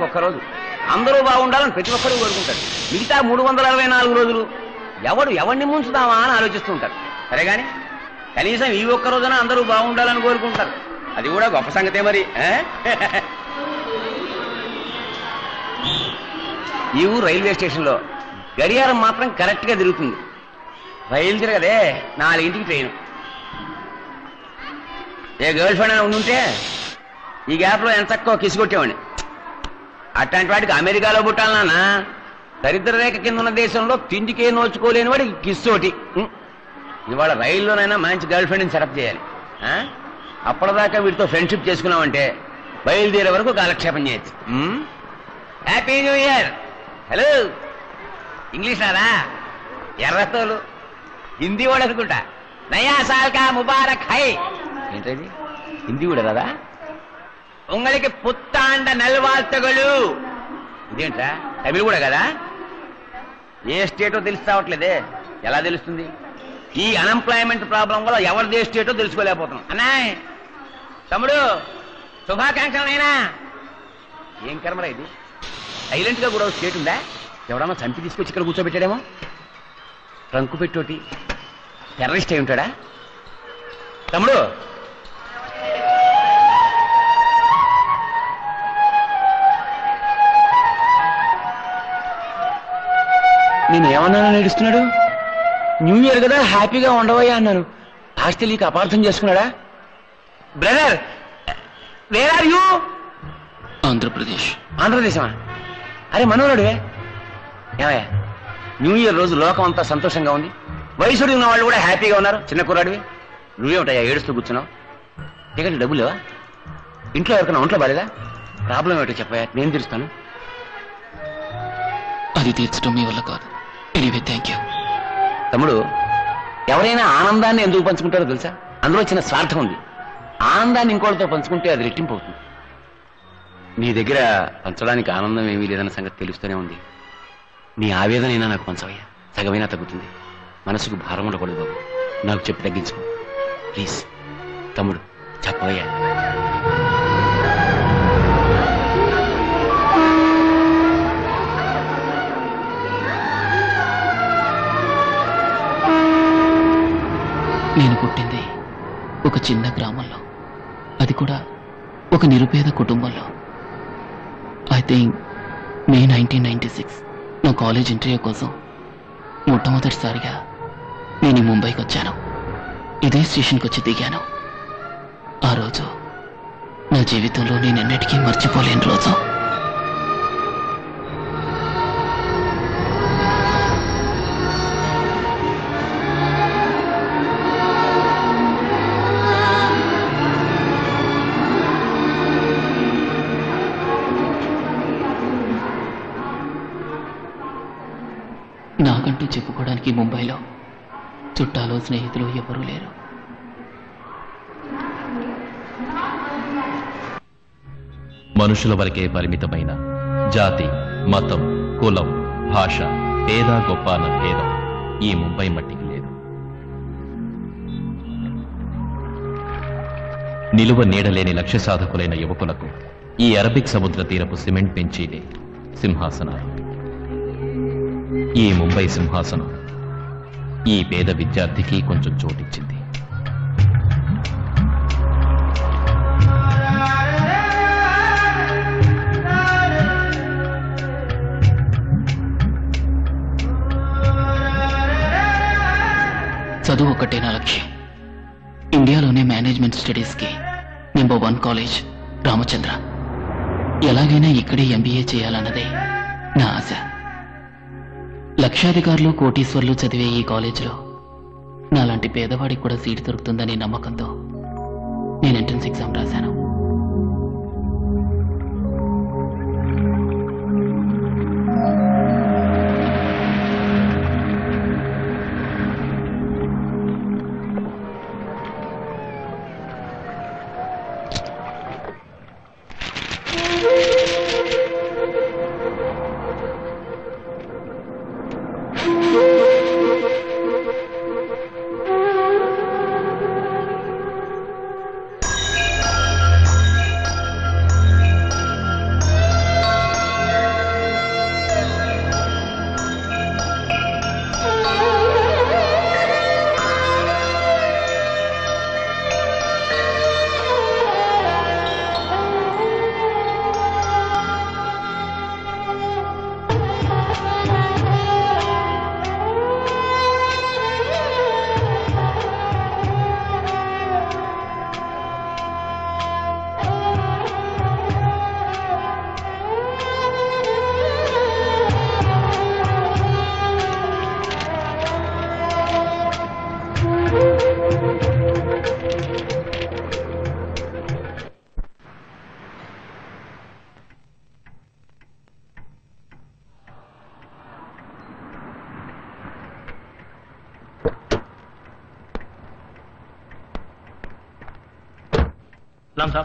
వారానికి ఒక్కరోజు. అందరూ బాగుండాలని ప్రతి ఒక్కరూ కోరుకుంటారు. మిగతా 364 రోజులు ఎవరిని ముంచుదామా అని ఆలోచిస్తూ ఉంటారు. సరే గాని కనీసం ఈ ఒక్క రోజున అందరూ బాగుండాలని కోరుకుంటారు. అది కూడా గొప్ప సంగతే మరి. ఈ ఊరు రైల్వే స్టేషన్లో గడియారం మాత్రం కరెక్ట్ గా తిరుగుతుంది. రైలు తిరగదే, 4ంటికి ట్రైన్. ఏ గర్ల్ ఫ్రెండ్ అని ఉండుంటే ఈ గ్యాప్ లో ఎంత తక్కువ కిసుకొట్టేవాడిని. అట్లాంటి వాడికి అమెరికాలో పుట్టాలన్నా దరిద్ర రేఖ కింద ఉన్న దేశంలో తిండికే నోచుకోలేని వాడి కిస్సోటి. ఇవాళ రైల్లోనైనా మంచి గర్ల్ ఫ్రెండ్ని సెటప్ చేయాలి. అప్పటిదాకా వీటితో ఫ్రెండ్షిప్ చేసుకున్నామంటే బయలుదేరే వరకు కాలక్షేపం చేయొచ్చు. Happy new year. Hello, English రాదా? ఎర్రతోలు హిందీ వాడు అనుకుంటా. నయా సాల్ కా ముబారక్ హై. ఏంటది? హిందీ కూడా రాదా? ఉంగళికి పుత్తాండ నల్వాల్తగలు. ఇదేంట్రా, తమిళ కూడా కదా? ఏ స్టేటో తెలిసి రావట్లేదే. ఎలా తెలుస్తుంది? ఈ అన్ఎంప్లాయ్మెంట్ ప్రాబ్లం వల్ల ఎవరిదే స్టేటో తెలుసుకోలేకపోతున్నాం. అన్నాయ్ తమ్ముడు, శుభాకాంక్షలైనా. ఏం కర్మరా ఇది? సైలెంట్ గా కూడా స్టేట్ ఉందా? ఎవడన్నా చంపి తీసుకొచ్చి ఇక్కడ కూర్చోబెట్టాడేమో. ట్రంకు పెట్టోటి టెర్రరిస్ట్ అయి ఉంటాడా? తమ్ముడు, నేను ఏమన్నానని ఏడుస్తున్నాడు? న్యూ ఇయర్ కదా, హ్యాపీగా ఉండవయ్యా అన్నాను. ఆస్ట్రేలియాకి అపార్థం చేసుకున్నాడా? Brother, where are you? Andhra Pradesh. ఆంధ్రప్రదేశమా? అరే మనోరుడివే. ఏమయ్యా, న్యూ ఇయర్ రోజు లోకం అంతా సంతోషంగా ఉంది. వయసుడి ఉన్న వాళ్ళు కూడా హ్యాపీగా ఉన్నారు. చిన్న కుర్రాడివి, నువ్వేమిటయ్యా ఏడుస్తూ కూర్చున్నావు? టికెట్ డబ్బులు లేవా? ఇంట్లో ఎవరికైనా ఒంట్లో బాలేదా? ప్రాబ్లం ఏమిటో చెప్పయ్యా, నేను తీరుస్తాను. అది తీర్చడం మీ వల్ల కాదు. Anyway, thank you. తమ్ముడు, ఎవరైనా ఆనందాన్ని ఎందుకు పంచుకుంటారో తెలుసా? అందులో చిన్న స్వార్థం ఉంది. ఆనందాన్ని ఇంకోటితో పంచుకుంటే అది రెట్టింపు అవుతుంది. నీ దగ్గర పంచడానికి ఆనందం ఏమీ లేదన్న సంగతి తెలుస్తూనే ఉంది. నీ ఆవేదనైనా నాకు పంచవయ్యా, సగమైనా తగ్గుతుంది. మనసుకు భారం ఉండకూడదు బాబు. నాకు చెప్పి తగ్గించుకో ప్లీజ్. తమ్ముడు చెప్పవయ్యా. నేను పుట్టింది ఒక చిన్న గ్రామంలో, అది కూడా ఒక నిరుపేద కుటుంబంలో. ఐ థింక్ మే 1996 నా కాలేజ్ ఇంటర్వ్యూ కోసం మొట్టమొదటిసారిగా నేను ముంబైకి వచ్చాను. ఇదే స్టేషన్కి వచ్చి దిగాను. ఆ రోజు నా జీవితంలో నేను ఎన్నటికీ మర్చిపోలేని రోజు. నాకంటూ చెప్పుకోవడానికి ముంబైలో చుట్టాలు, స్నేహితులు ఎవరూ లేరు. మనుషుల వరకే పరిమితమైన జాతి, మతం, కులం, భాష, పేద గొప్ప అన్న భేదం ఈ ముంబై మట్టికి లేదు. నిలువ నీడలేని లక్ష్య సాధకులైన యువకులకు ఈ అరబిక్ సముద్ర తీరపు సిమెంట్ బెంచీలే సింహాసనాలు. ఈ ముంబై సింహాసనం ఈ పేద విద్యార్థికి కొంచెం చోటిచ్చింది. చదువు ఒక్కటే నా లక్ష్యం. ఇండియాలోనే మేనేజ్మెంట్ స్టడీస్కి నెంబర్ 1 కాలేజ్ రామచంద్ర. ఎలాగైనా ఇక్కడే MBA చేయాలన్నదే నా ఆశ. లక్షాధికారులు, కోటీశ్వర్లు చదివే ఈ కాలేజీలో నాలాంటి పేదవాడికి కూడా సీటు దొరుకుతుందనే నమ్మకంతో నేను ఎంట్రన్స్ ఎగ్జామ్ రాశాను.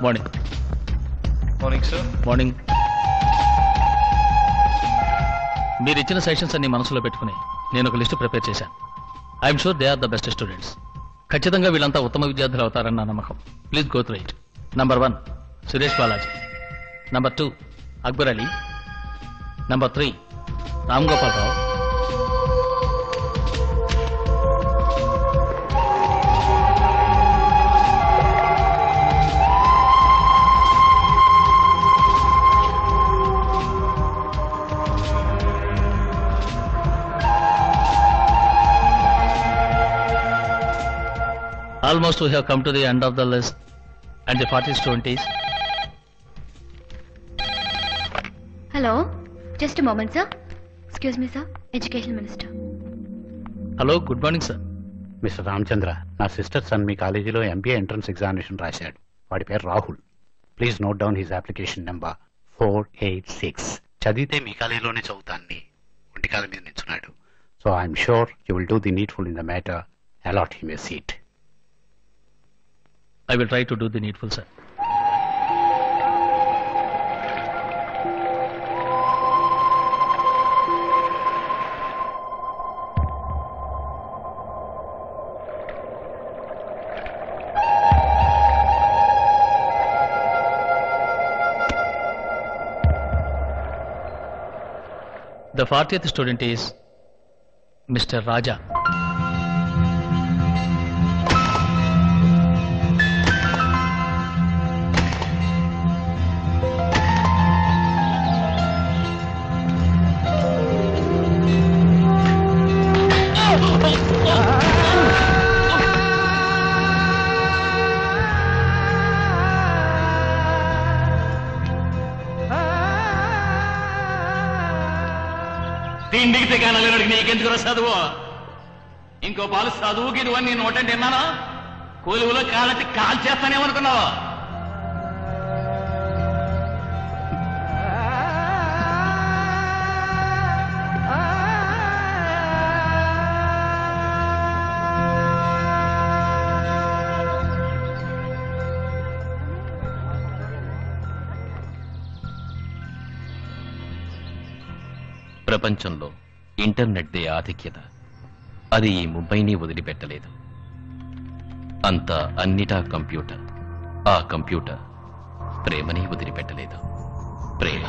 మార్నింగ్. Morning sir. మార్నింగ్. మీరు ఇచ్చిన సెషన్స్ అన్ని మనసులో పెట్టుకుని నేను ఒక లిస్టు ప్రిపేర్ చేశాను. I'm sure they are the best students. ఖచ్చితంగా వీళ్ళంతా ఉత్తమ విద్యార్థులు అవుతారన్న నా నమ్మకం. Please go through it. Number 1 Suresh Balaji. Number 2 Akbar Ali. Number 3 Ram Gopal Rao. Almost we have come to the end of the list and the 40 students. Hello, just a moment, sir. Excuse me, sir. Education Minister. Hello, good morning, sir. Mister Ramachandra, నా sister son మీ కాలేజీలో MBA entrance examination రాశాడు. వాడి పేరు Rahul. Please note down his application number 486. చదివితే మీ కాలేజీలోనే చదువుతాన్ని ఒంటికాల మీద నిల్చున్నాడు. So I'm sure you will do the needful in the matter. Allot him a seat. I will try to do the needful, sir. The 40th student is Mr. Raja. తిండికి తెగానలేడికి నీకెందుకు చదువు? ఇంకో పాలు చదువుకి ఇదివన్నీ నేను నోటండి విన్నాను. కొలువులో కాలట్టి కాల్ చేస్తానేమనుకున్నావు? ప్రపంచంలో ఇంటర్నెట్దే ఆధిక్యత. అది ఈ ముంబైని వదిలిపెట్టలేదు. అంతా అన్నిటా కంప్యూటర్. ఆ కంప్యూటర్ ప్రేమని వదిలిపెట్టలేదు. ప్రేమ.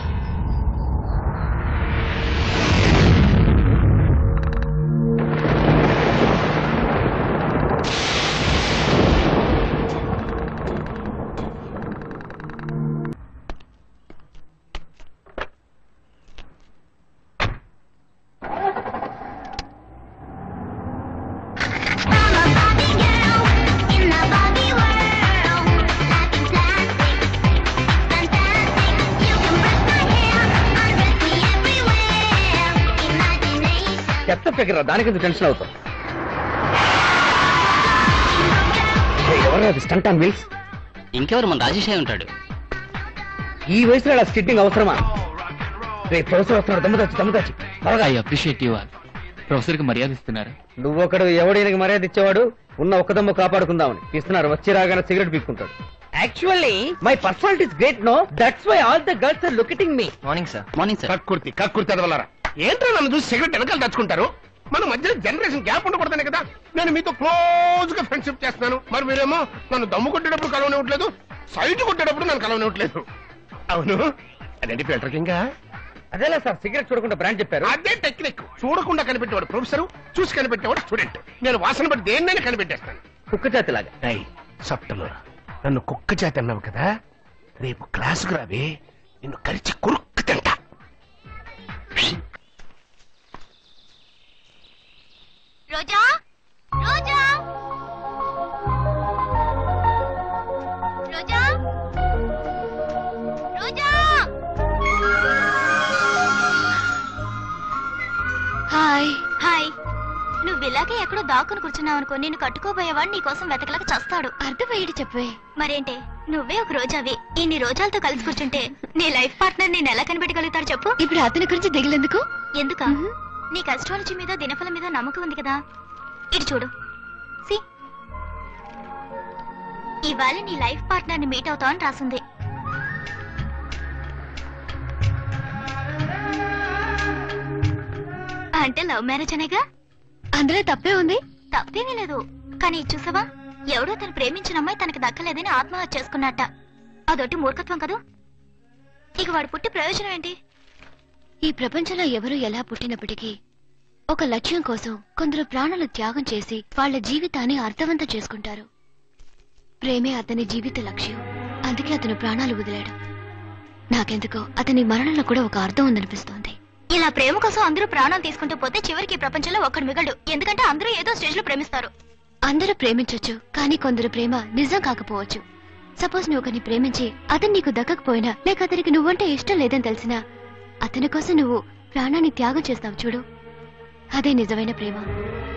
చెత్త ఫిగర్, దానికి టెన్షన్ అవుతాం. ఎవరు స్టంట్ ఆన్ వీల్స్? ఇంకెవరు మన రాజేష్ అయి ఉంటాడు. ఈ వయసులో అలా స్కిట్టింగ్ అవసరమా? రేపు ప్రొఫెసర్ వస్తున్నాడు. దమ్ముదాచి త్వరగా. I appreciate you all. Professor కి మర్యాద ఇస్తున్నారు. నువ్వొకడు ఎవడైనా మర్యాద ఇచ్చేవాడు? ఉన్న ఒక్క దమ్ము కాపాడుకుందామని ఇస్తున్నారు. వచ్చి రాగానే సిగరెట్ పీక్కుంటాడు. Actually my personality is great, no? That's why all the girls are looking me. Morning sir. Morning sir. కక్కుర్తి అదవలరా. ఏంటో నన్ను చూసి సిగరెట్ వెనకాల తెచ్చుకుంటారు. మన మధ్యలో జనరేషన్ గ్యాప్ ఉండకూడదనే కదా నేను మీతో క్లోజ్ గా ఫ్రెండ్షిప్ చేస్తున్నాను. మరి మీరేమో నన్ను దమ్ము కొట్టేటప్పుడు కలవనివ్వట్లేదు, సైట్ కొట్టేటప్పుడు నన్ను కలవనివ్వట్లేదు. అవును, అదేంటి ఫిల్టర్ కింగ్? అదేలే సార్, సిగరెట్ చూడకుండా బ్రాండ్ చెప్పారు. అదే టెక్నిక్. చూడకుండా కనిపెట్టేవాడు ప్రొఫెసర్, చూసి కనిపెట్టేవాడు స్టూడెంట్. నేను వాసన బట్టి దేన్నైనా కనిపెట్టేస్తాను. కుక్క జాతిలాగా. సప్టలో నన్ను కుక్క జాతి అన్నావు కదా, రేపు క్లాసుకు రావి, నిన్ను కరిచి కురుక్కు తింటా. రోజా, రోజా, రోజా, రోజా. హాయ్. హాయ్. నువ్వు ఇలాగే ఎక్కడో దాక్కుని కూర్చున్నావు అనుకో, నేను కట్టుకోబోయేవాడు నీ కోసం వెతకలేక చస్తాడు. అర్థమయ్యేది చెప్పే. మరేంటే, నువ్వే ఒక రోజావి. ఇన్ని రోజాలతో కలిసి కూర్చుంటే నీ లైఫ్ పార్ట్నర్ నేను ఎలా కనిపెట్టగలుగుతాడు చెప్పు? ఇప్పుడు అతని గురించి దిగులేందుకు? ఎందుక? నీకు అస్ట్రాలజీ మీద దినఫలం మీద నమ్మకం ఉంది కదా. ఇటు చూడు. ఇవాళ నీ లైఫ్ పార్ట్నర్ ని మీట్ అవుతావని రాసింది. అంటే లవ్ మ్యారేజ్ అనేగా. అందులో తప్పే ఉంది. తప్పేమీ లేదు. కానీ చూసావా, ఎవడో తను ప్రేమించిన అమ్మాయి తనకి దక్కలేదని ఆత్మహత్య చేసుకున్నట్ట. అదొట్టి మూర్ఖత్వం కదూ. ఇక వాడు పుట్టి ప్రయోజనం ఏంటి? ఈ ప్రపంచంలో ఎవరు ఎలా పుట్టినప్పటికీ ఒక లక్ష్యం కోసం కొందరు ప్రాణాలు త్యాగం చేసి వాళ్ళ జీవితాన్ని అర్థవంతం చేసుకుంటారు. ప్రేమే అతని జీవిత లక్ష్యం. అందుకే అతను ప్రాణాలు వదిలాడు. నాకెందుకో అతని మరణంలో కూడా ఒక అర్థం ఉందనిపిస్తోంది. ఇలా ప్రేమ కోసం అందరూ ప్రాణాలు తీసుకుంటూ పోతే చివరికి ఈ ప్రపంచంలో ఒక్కడు మిగలడు. ఎందుకంటే అందరూ ఏదో స్టేజ్ లో ప్రేమిస్తారు. అందరూ ప్రేమించొచ్చు, కానీ కొందరు ప్రేమ నిజం కాకపోవచ్చు. సపోజ్ నువ్వు ఒకరిని ప్రేమించి అతను నీకు దక్కకపోయినా, లేక అతనికి నువ్వంటే ఇష్టం లేదని తెలిసినా అతని కోసం నువ్వు ప్రాణాన్ని త్యాగం చేస్తావు చూడు, అదే నిజమైన ప్రేమ.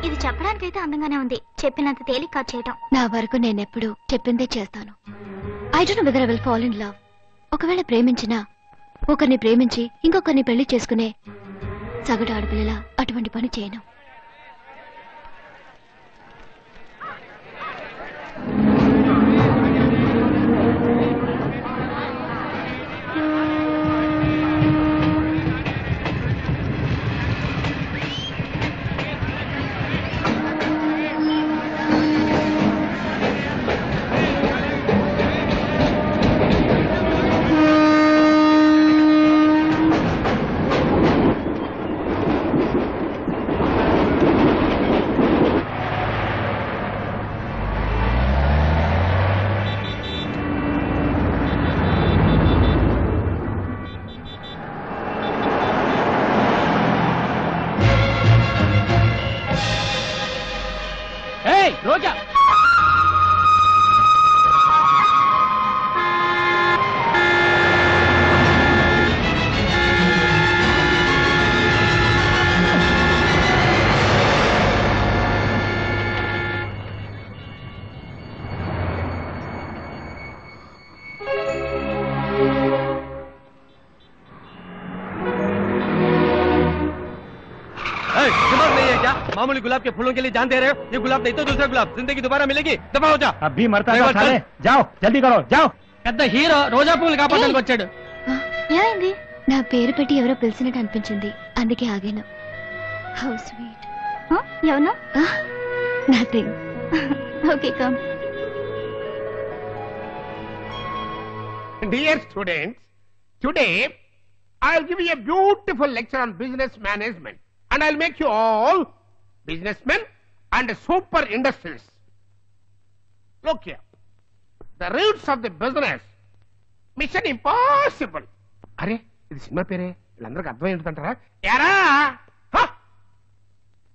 ఇది చెప్పడానికైతే అందంగానే ఉంది, చెప్పినంత తేలిక కాదు చేయటం. నా వరకు నేనెప్పుడు చెప్పిందే చేస్తాను. I don't know whether I will fall in love. ఒకవేళ ప్రేమించినా ఒకరిని ప్రేమించి ఇంకొకరిని పెళ్లి చేసుకునే సగటు ఆడపిల్లలా అటువంటి పని చేయను. రోజా दिमाग नहीं है क्या? मामूली गुलाब के फूलों के लिए जान दे रहे हो? ये गुलाब नहीं तो दूसरा गुलाब. जिंदगी दोबारा मिलेगी. दफा हो जा. अभी मरता है साले. जाओ जल्दी करो जाओ. పెద్ద హీరో రోజా పూలు కాపాడడానికి వచ్చాడు. ఏమైంది? నా పేరు పెట్టి ఎవరో పిలిచినట్టు అనిపించింది, అందుకే ఆగాను. How sweet. ఎవరు? Nothing. Okay come. Dear students, today I'll give you a beautiful lecture on business management, and I'll make you all businessmen and super industrialists. Look here, the roots of the business, mission impossible. అరే ఇది cinema పేరే, వీళ్ళందరికీ అర్థం ఏంటంటారా? ఎరా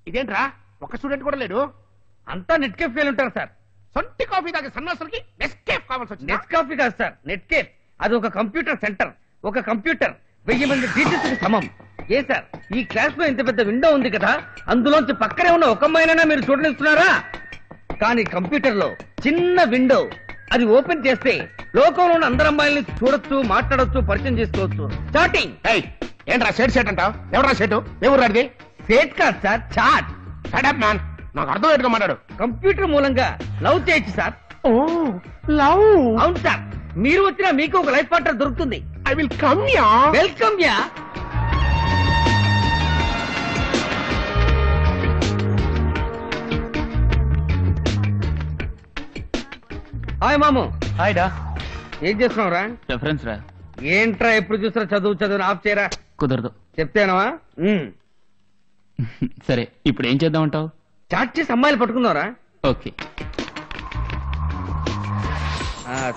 ఇదేంట్రా, ఒక్క student కూడా లేడు. అంతా నెట్ కేఫ్ ఫెయిల్ ఉంటారు సార్. సొంటి కాఫీ తాగే సన్నాసులకి నెస్కేఫ్ కావాల్సి వచ్చింది. నెట్ కాఫీ కాదు సార్, నెట్ కేఫ్. అది ఒక కంప్యూటర్ సెంటర్. ఒక కంప్యూటర్ 1000 మంది టీచర్స్ కి సమం. ఏ సార్, ఈ క్లాస్ లో ఇంత పెద్ద విండో ఉంది కదా, అందులోంచి పక్కనే ఉన్న ఒక అమ్మాయినైనా మీరు చూడనిస్తున్నారా? కానీ కంప్యూటర్ లో చిన్న విండో, అది ఓపెన్ చేస్తే లోకంలో ఉన్న అందరు అమ్మాయిల్ని చూడొచ్చు, మాట్లాడొచ్చు, పరిచయం చేసుకోవచ్చు. చాటింగ్. ఏంట్రా సెట్ అంటావు? ఎవరా సెట్? ఎవరు రాడిది? సేట్ కాదు సార్, చాట్. షట్ మ్యాన్, నాకు అర్థం ఏంటో మాట్లాడు. కంప్యూటర్ మూలంగా లవ్ చేయొచ్చు సార్. ఓ లవ్. అవును సార్, మీరు వచ్చినా మీకు ఒక లైఫ్ పార్ట్నర్ దొరుకుతుంది. I will come yeah. Welcome yeah. Hi మాము. హాయ్ డా. ఏం చేస్తున్నావు రా? రెఫరెన్స్ రా. ఏంట్రా ఎప్పుడు చూసినా చదువు చదువు ఆఫ్ చేయరా. కుదరదు. చెప్తేనవా? సరే ఇప్పుడు ఏం చేద్దామంటావు? చాట్ చేసి అమ్మాయిలు పట్టుకుందావరా? ఓకే.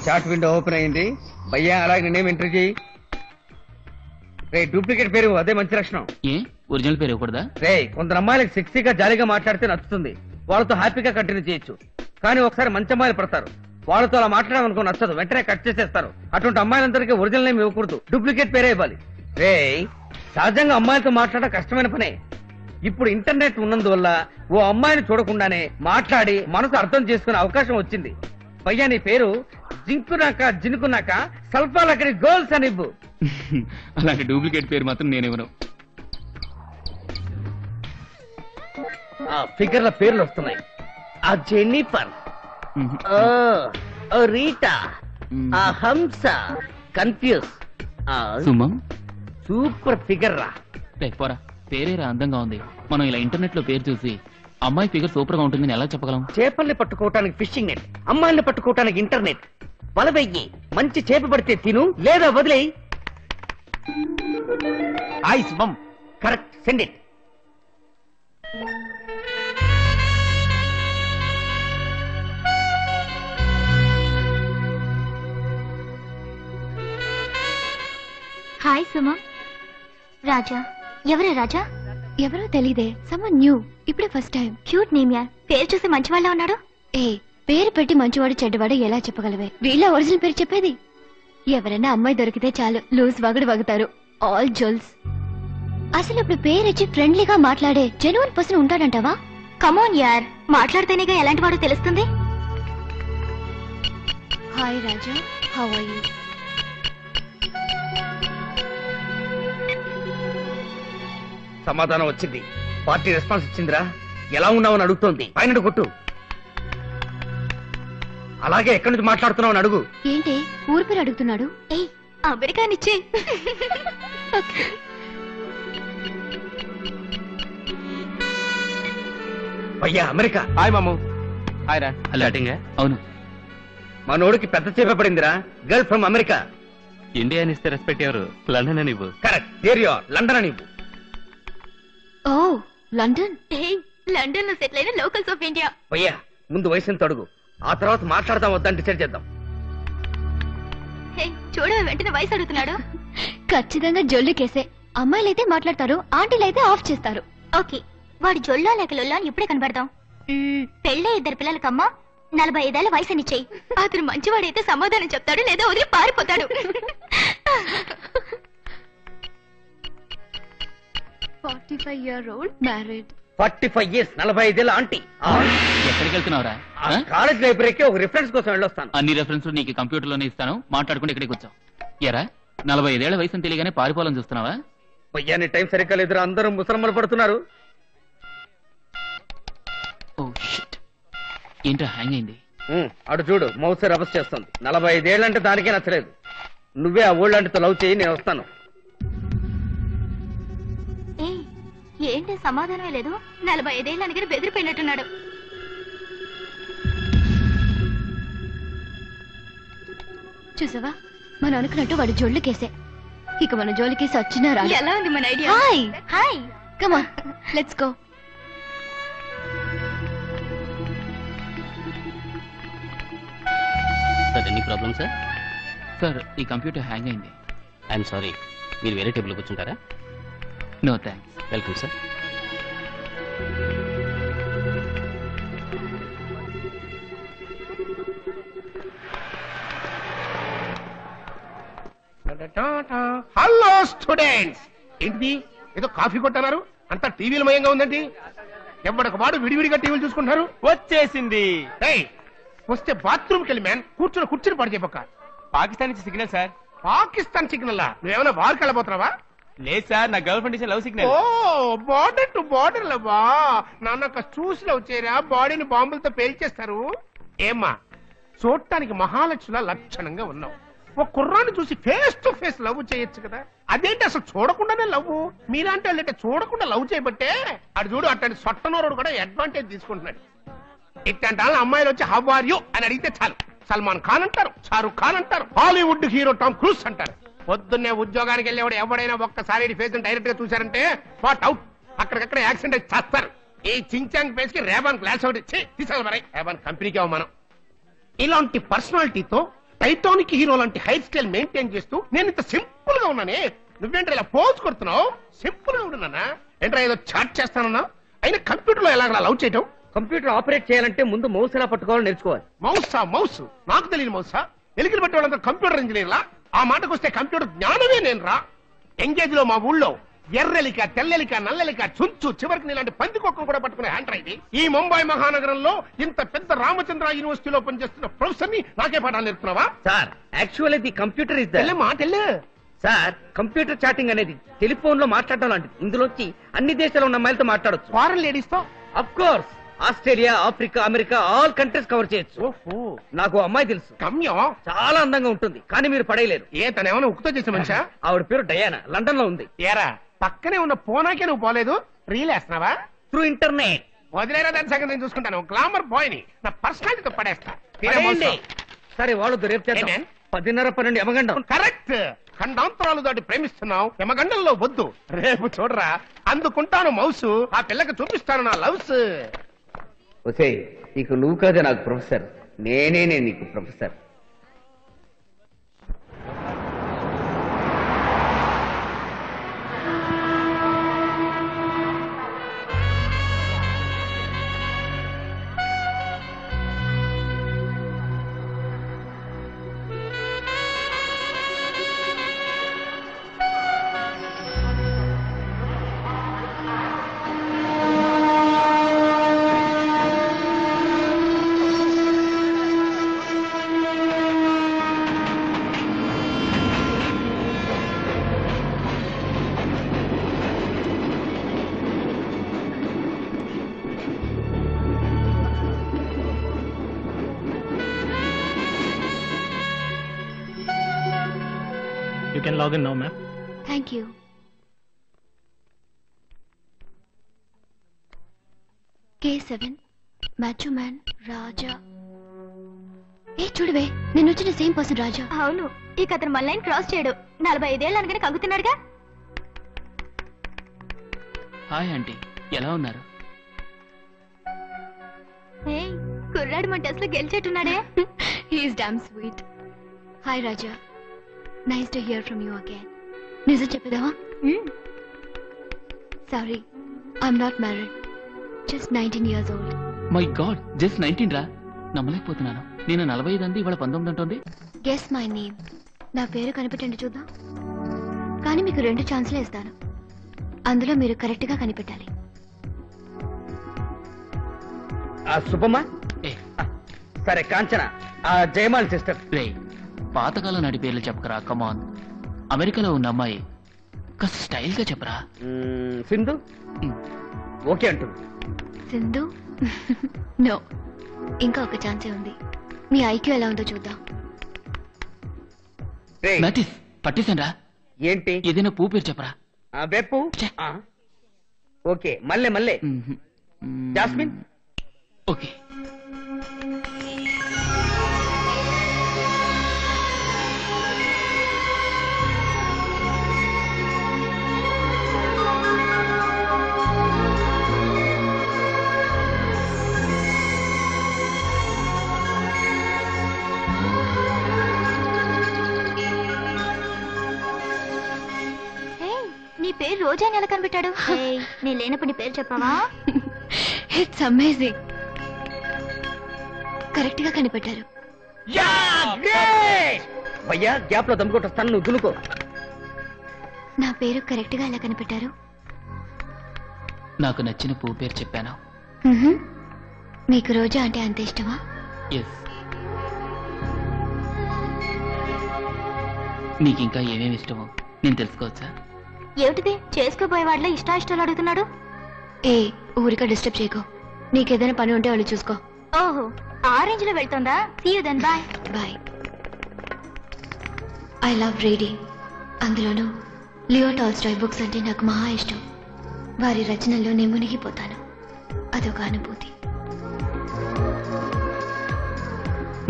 చాట్ విండో ఓపెన్ అయింది. భయ్యా అలాగే నేమ్ ఎంట్రీ చేయి. రే డూప్లికేట్ పేరు అదే మంచి లక్షణం. ఏ ఒరిజినల్ పేరు ఇవ్వకూడదా? రే కొందరు అమ్మాయిలకు సెక్సీగా జాలీగా మాట్లాడితే నచ్చుతుంది, వాళ్ళతో హ్యాపీగా కంటిన్యూ చేయొచ్చు. కానీ ఒకసారి మంచి అమ్మాయిలు పడతారు, వాళ్ళతో అలా మాట్లాడమనుకో నచ్చదు, వెంటనే కట్ చేసేస్తారు. అటువంటి అమ్మాయిలందరికీ ఒరిజినల్ నేమ్ ఇవ్వకూడదు, డూప్లికేట్ పేరే ఇవ్వాలి. రే సహజంగా అమ్మాయిలతో మాట్లాడడం కష్టమైన పనే. ఇప్పుడు ఇంటర్నెట్ ఉన్నందువల్ల ఓ అమ్మాయిని చూడకుండానే మాట్లాడి మనసు అర్థం చేసుకునే అవకాశం వచ్చింది. భయ్యా నీ పేరు జింకునాక జినుకున్నాక సల్ఫాలకని గర్ల్స్ అని ఇవ్వు. అలాంటి డూప్లికేట్ పేరు మాత్రం నేనివ్వను. ఫిగర్ల పేర్లు వస్తున్నాయి. ఆ జెన్నిఫర్, రీటా, ఆ హంస, కన్ఫ్యూజ్. సుమం సూపర్ ఫిగర్ రా. పోరా, పేరేరా అందంగా ఉంది. మనం ఇలా ఇంటర్నెట్ లో పేరు చూసి అమ్మాయి ఫిగర్ సూపర్ గా ఉంటుందని ఎలా చెప్పగలం? చేపల్ని పట్టుకోవటానికి ఫిషింగ్ నెట్, అమ్మాయిల్ని పట్టుకోవటానికి ఇంటర్నెట్. వల వెయ్యి, మంచి చేప పడితే తిను, లేదా వదిలేయి. హాయ్ శుభం. Correct, send it. హాయ్ సుమా. రాజా? ఎవరే రాజా? ఎవరో తెలీదే. సమ్మన్ న్యూ, ఇప్పుడే ఫస్ట్ టైం. క్యూట్ నేమ్ యార్. పేరు చూసి మంచివాళ్ళ ఉన్నాడు. ఏ పేరు పెట్టి మంచివాడు చెడ్డవాడు ఎలా చెప్పగలవే? వీళ్ళ ఒరిజినల్ పేరు చెప్పేది. ఎవరైనా అమ్మాయి దొరికితే చాలు లూజ్ వగడు వగుతారు. ఆల్ జోల్స్. అసలు ఇప్పుడు పేరిచ్చి ఫ్రెండ్లీగా మాట్లాడే జెన్యున్ పర్సన్ ఉంటాడంటావా? కమోన్ యార్, మాట్లాడితేనేగా ఎలాంటి వాడో తెలుస్తుంది. Hi Raja, how are you? సమాధానం వచ్చింది. పార్టీ రెస్పాన్స్ ఇచ్చిందిరా. ఎలా ఉన్నావని అడుగుతోంది. పైన కొట్టు. అలాగే ఎక్కడి నుంచి మాట్లాడుతున్నావు అని అడుగు. ఏంటి ఊరు పేరు అడుగుతున్నాడు? ఏయ్ అమెరికానిచ్చే. అయ్యా అమెరికా. హాయ్ మాము. హాయ్ రా. అలాటింగా? అవును. మనోడికి పెద్ద చేప పడిందిరా. Girl from America. ఇండియా అని ఇస్తే రెస్పెక్ట్ ఎవరు? లండన్ అని ఇవ్వు. Correct, there you are. London అని ఇవ్వు. Oh London. లండన్ లో సెటిల్ అయిన లోకల్స్ ఆఫ్ ఇండియా. అయ్యా ముందు వయసుని అడుగు, ఆ తర్వాత మాట్లాడదాం వద్దని డిసైడ్ చేద్దాం. చూడవే వెంటనే వయసు అడుగుతున్నాడు. ఖచ్చితంగా జొల్లు కేసే. అమ్మాయిలైతే మాట్లాడతారు, ఆంటీలైతే ఆఫ్ చేస్తారు. ఓకే, వాడి జొల్లో లేక లొల్లో అని ఇప్పుడే కనబడదాం. పెళ్ళే 2 పిల్లలకమ్మా, 45 ఏళ్ల వయసు నిచ్చేయి. అతను మంచివాడైతే సమాధానం చెప్తాడు, లేదా వదిలి పారిపోతాడు. 45-year-old married. 45 years, 45 ఏళ్ళ ఆంటీ. ఎక్కడికి వెళ్తున్నావురా? కాలేజ్ లైబ్రరీకి ఒక రిఫరెన్స్ కోసం వెళ్ళొస్తాను. అన్ని రెఫరెన్స్ నీకు కంప్యూటర్ లోనే ఇస్తాను, మాట్లాడుకుంటే ఇక్కడికి వచ్చావు. ఎరా 45 ఏళ్ల వయసు తెలియగానే పారిపోవాలని చూస్తున్నావా? అయ్యా నీ టైం సరిగ్గా లేదురా, అందరూ ముసలమ్మలు పడుతున్నారు. ఓ షిట్, ఏంట్రా హ్యాంగ్ అయింది? అటు చూడు, మౌస్ రబస్ చేస్తుంది. 45 ఏళ్ళంటే దానికే నచ్చలేదు. నువ్వే ఆ ఓల్డ్ ఆంటీతో లవ్ చేయి, నేను వస్తాను. ఏంటి సమాధానమే లేదు? 45 ఏళ్ళ దగ్గర బెదిరిపోయినట్టున్నాడు. చూసావా, మనం అనుకున్నట్టు వాడు జోళ్ళు కేసే. ఇక మన జోలికి సచ్చినా రా. ఎలా ఉంది మన idea? Hi hi, come on let's go. Sir any problem sir? సార్ ఈ కంప్యూటర్ హ్యాంగ్ అయింది. ఐఎమ్ సారీ, మీరు వేరే టేబుల్ కూర్చుంటారా? No thanks. Welcome sir. Hello students. ఏంటిది ఏదో కాఫీ కొట్టన్నారు? అంతా టీవీల మయంగా ఉందండి. ఎవరికి వాడు విడివిడిగా టీవీలు చూసుకుంటున్నారు. వచ్చేసింది. వస్తే బాత్రూమ్కి వెళ్ళి మ్యాన్ కూర్చుని పడి చెప్పక. పాకిస్తాన్ నుంచి సిగ్నల్ సార్. పాకిస్తాన్ సిగ్నల్? నువ్వేమైనా బార్కి వెళ్ళబోతున్నావా? లేదు సార్, నా గర్ల్ ఫ్రెండ్ ఇచ్చే love signal. Oh border to border లవ్వా? నాన్న చూసి లవ్ చేయరా, బాడీని బాంబులతో పేల్చేస్తారు. ఏమ్మా చూడటానికి మహాలక్ష్మిలా లక్షణంగా ఉన్నావు. ఒక కుర్రాన్ని చూసి ఫేస్ టు ఫేస్ లవ్ చేయొచ్చు కదా. అదేంటి అసలు చూడకుండానే లవ్? మీలాంటి వాళ్ళంటే చూడకుండా లవ్ చేయబట్టే అటు చూడు అట్లాంటి సొట్టనోరుడు కూడా అడ్వాంటేజ్ తీసుకుంటున్నాడు. ఇట్లాంటి వాళ్ళ అమ్మాయిలు వచ్చి హౌ ఆర్ యు అని అడిగితే చాలు సల్మాన్ ఖాన్ అంటారు, షారుఖ్ ఖాన్ అంటారు, హాలీవుడ్ హీరో టామ్ క్రూజ్ అంటారు. పొద్దున్నే ఉద్యోగానికి వెళ్ళేవాడు ఎవడైనా ఒక్కసారి ఫేస్ డైరెక్ట్ గా చూశారంటే వాట్ అవుట్, అక్కడికక్కడ యాక్సిడెంట్ అయితే చేస్తారు. ఈ చించాంగ్ ఫేస్ కి రేబాన్ గ్లాస్ ఒకటి తీసాలి మరి. రేబాన్ కంపెనీకి అవమానం. ఇలాంటి పర్సనాలిటీతో టైటానిక్ హీరో లాంటి హెయిర్ స్టైల్ మెయింటైన్ చేస్తూ నేను ఇంత సింపుల్ గా ఉన్నానే, నువ్వేంటే ఇలా పోజ్ కొడుతున్నావు? సింపుల్ గా ఉన్నానా ఏంట్రా? ఏదో చాట్ చేస్తానన్నా. అయినా కంప్యూటర్ లో ఎలా లవ్ చేయటం? కంప్యూటర్ ఆపరేట్ చేయాలంటే ముందు మౌస్ ఎలా పట్టుకోవాలో నేర్చుకోవాలి. మౌస్ నాకు తెలియదు. మౌసా? ఎలికలు పట్టే వాళ్ళంతా కంప్యూటర్ ఇంజనీర్లా? ఆ మాటకు వస్తే కంప్యూటర్ జ్ఞానమే నేను రా. ఎంగేజ్ లో మా ఊళ్ళో ఎర్రెలిక, తెల్లెలిక, నల్లెలిక, చుంచు, చివరికి నీలాంటి పందికొక్కను కూడా పట్టుకునే హ్యాండ్ రైట్. ఈ ముంబై మహానగరంలో ఇంత పెద్ద రామచంద్ర యూనివర్సిటీలో పనిచేస్తున్న ప్రొఫెసర్ ని నాకే పాఠాలు నేర్పుతున్నావా? Sir actually the computer is మాటెళ్ళే సార్. కంప్యూటర్ చాటింగ్ అనేది టెలిఫోన్ లో మాట్లాడడం లాంటిది. ఇందులోకి అన్ని దేశాల్లో ఉన్న అమ్మాయిలతో మాట్లాడొచ్చు. ఫారెన్ లేడీస్ తో of course. Australia, Africa, America all countries cover చేయొచ్చు. నాకు అమ్మాయి తెలుసు, కమ్యం చాలా అందంగా ఉంటుంది, కానీ మీరు పడేయలేరు. ఏ తనేమైనా ఉక్కుతో చేసే మనిషా? ఆవిడ పేరు డయానా, లండన్ లో ఉంది. ఏరా పక్కనే ఉన్న పోనాకే నువ్వు పోలేదు, రీల్ వేస్తున్నావా? Through internet. వదిలేరా, దాని సంగతి నేను చూసుకుంటాను. గ్లామర్ బాయ్ ని నా పర్సనాలిటీతో పడేస్తా. సరే వాళ్ళు రేపు చేద్దాం. 10:30-12 యమగండం. కరెక్ట్. ఖండాంతరాలు దాటి ప్రేమిస్తున్నావు, యమగండంలో వద్దు. రేపు చూడరా, అందుకుంటాను మౌసు, ఆ పిల్లకి చూపిస్తాను నా లవ్స్. ఒసే, నీకు నువ్వు కాదే నాకు ప్రొఫెసర్, నేనే నీకు professor. You can log in now, ma'am. Thank you. K7 Macho Man రాజా. చూడవే, నేను వచ్చిన సేమ్ పర్సన్ రాజా. అవును, ఇక అతను మన లైన్ క్రాస్ చేయడు. 45 ఏళ్ళు అనగానే కగుతున్నాడుగా. హాయ్ ఆంటీ, ఎలా ఉన్నారు? కుర్రాడు మన టెస్ట్ లో గెలిచేట్టున్నాడే. He's damn sweet. Hi Raja, nice to hear from you again. నిజం చెప్పేదావా? Sorry, I'm not married, just 19 years old. My God, just 19 రా, నమ్మలేకపోతున్నాను. నేను 45 అంది, ఇవాళ 19 అంటుంది. Guess my name. నా పేరు కనిపెట్టండి చూద్దాం. కానీ మీకు 2 ఛాన్స్లే ఇస్తాను, అందులో మీరు కరెక్ట్ గా కనిపెట్టాలి. సుబ్బమ్మ. సరే, కాంచన, జయమాల్ సిస్టర్. రే, పాతకాలం నాటి పేర్లు చెప్పకరా, కమాన్. అమెరికాలో ఉన్న అమ్మాయి, కాస్త స్టైల్ గా చెప్పరా. సింధు. ఓకే అంటుంది. సింధు? నో, ఇంకా ఒక ఛాన్సే ఉంది. మీ ఐక్యూ ఎలా ఉందో చూద్దాం. పట్టేశాను. ఏంటి? ఏదైనా పూ పేరు చెప్పరా. బెప్పు. ఓకే, మల్లె. మల్లె. జాస్మిన్. ఓకే. నీ పేరు రోజా ఎలా కనిపెట్టాడు? నీ లేనప్పుడు నీ పేరు చెప్పావా? ఇట్స్ అమేజింగ్, కరెక్ట్ గా కనిపెట్టారు. భయ్యా, గ్యాప్ లో దమ్ముకొట్టొస్తాను, నువ్వు దులుకో. నా పేరు కరెక్ట్ గా ఎలా కనిపెట్టారు? నాకు నచ్చిన పూ పేరు చెప్పాను. మీకు రోజా అంటే అంత ఇష్టమా? ఎస్. నీకింకా ఏమేమి ఇష్టమో నేను తెలుసుకోవచ్చా? ఏమిటిది? చేసుకోబోయే వాళ్ళ ఇష్టాయిష్టాలు అడుగుతున్నాడు. ఊరిక డిస్టర్బ్ చేయకో. నీకేదైనా పని ఉంటే వాళ్ళు చూసుకో. ఓహో, ఆ రేంజ్ లో వెళ్తుందా? See you then, bye. Bye. I love reading, అందులోనూ లియో టాల్స్టాయ్ బుక్స్ అంటే నాకు మహా ఇష్టం. వారి రచనల్లో నేను మునిగిపోతాను, అదొక అనుభూతి.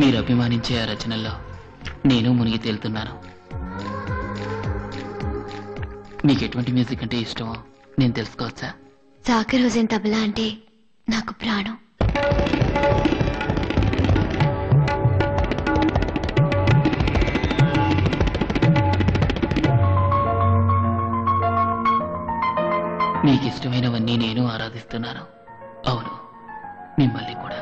మీరు అభిమానించే ఆ రచనల్లో నేను మునిగి తేలుతున్నాను. మీకు ఎటువంటి మ్యూజిక్ అంటే ఇష్టమో నేను తెలుసుకోవచ్చా? జాకిర్ హుసేన్ తబలా అంటే నాకు ప్రాణం. మీకు ఇష్టమైనవన్నీ నేను ఆరాధిస్తున్నాను. అవును, మిమ్మల్ని కూడా.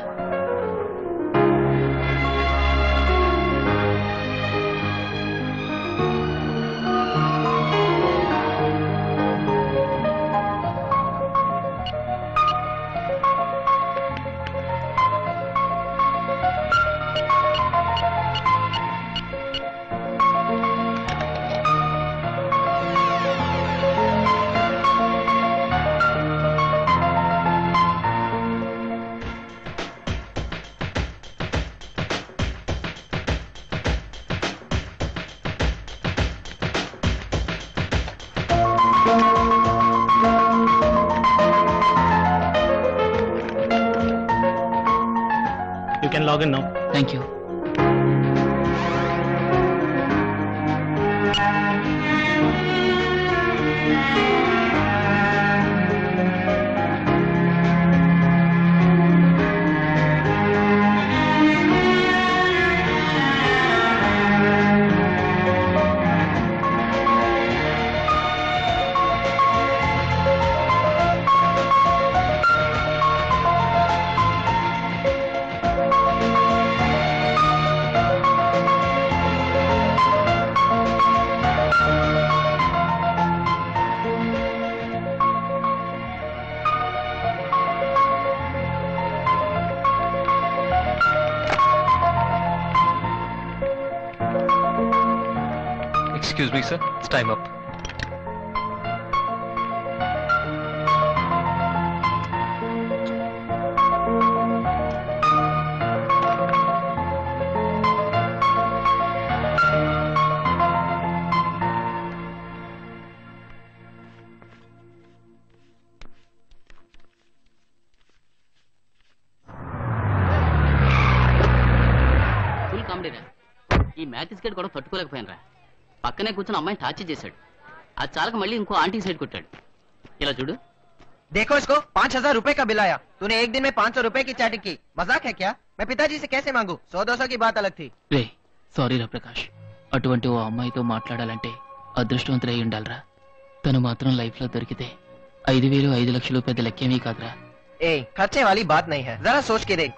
You can log in now. Thank you. Excuse me, sir. It's time up. Full comedy రా. ఈ మ్యాథ్స్ గేట్ కూడా తట్టుకోలేకపోయాను రా. పక్కనే కూర్చొని అమ్మాయిని టార్చర్ చేశాడు. అది చాలక మళ్ళీ ఇంకో ఆంటీ సైడ్ కొట్టాడు. ఇలా చూడు. देखो इसको 5,000 रुपए का बिल आया. तूने एक दिन में 500 रुपए की चैटिंग की. मजाक है क्या? मैं पिताजी से कैसे मांगू? 100-200 की बात अलग थी. రే సారీ రా ప్రకాష్, అటువంటి ఓ అమ్మాయితో మాట్లాడాలంటే అదృష్టవంతులై ఉండాలిరా. తను మాత్రం లైఫ్ లో దొరికితే 5,000 5 లక్షలు పెద్ద లెక్కేమీ కాదురా. ए खर्चे वाली बात नहीं है. जरा सोच के देख.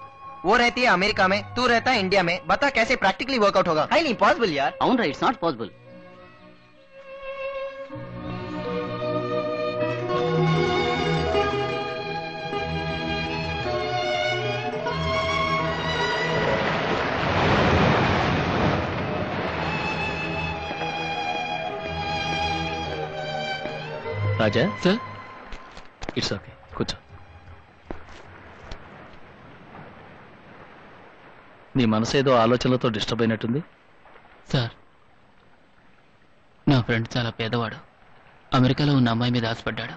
वो रहती है अमेरिका में, तू रहता है इंडिया में. बता कैसे प्रैक्टिकली वर्कआउट होगा? हाईली इम्पॉसिबल यार. అవును రా, it's not possible. Raja sir, it's okay, కూర్చో. నీ మనసు ఏదో ఆలోచనలతో డిస్టర్బ్ అయినట్టుంది. సార్ నా ఫ్రెండ్ చాలా పేదవాడు. అమెరికాలో ఉన్న అమ్మాయి మీద ఆశపడ్డాడు.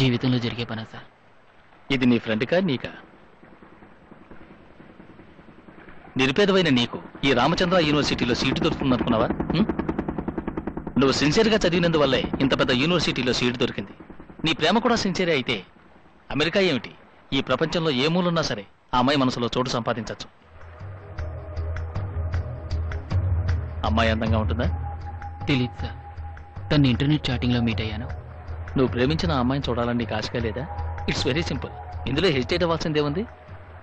జీవితంలో జరిగే పనా సార్? ఇది నీ ఫ్రెండ్కా నీకా? నిరుపేదవైన నీకు ఈ రామచంద్ర యూనివర్సిటీలో సీటు దొరుకుతుందనుకున్నావా? నువ్వు సిన్సియర్గా చదివినందువల్లే ఇంత పెద్ద యూనివర్సిటీలో సీటు దొరికింది. నీ ప్రేమ కూడా సిన్సియరే అయితే అమెరికా ఏమిటి, ఈ ప్రపంచంలో ఏ మూలున్నా సరే ఆ అమ్మాయి మనసులో చోటు సంపాదించవచ్చు. అమ్మాయి అందంగా ఉంటుందా? తెలీదు సార్. తను ఇంటర్నెట్ చాటింగ్లో మీట్ అయ్యాను. నువ్వు ప్రేమించిన ఆ అమ్మాయిని చూడాలని నీకు ఆశగా లేదా? It's very simple. ఇందులో హెసిటేట్ అవ్వాల్సిందేముంది?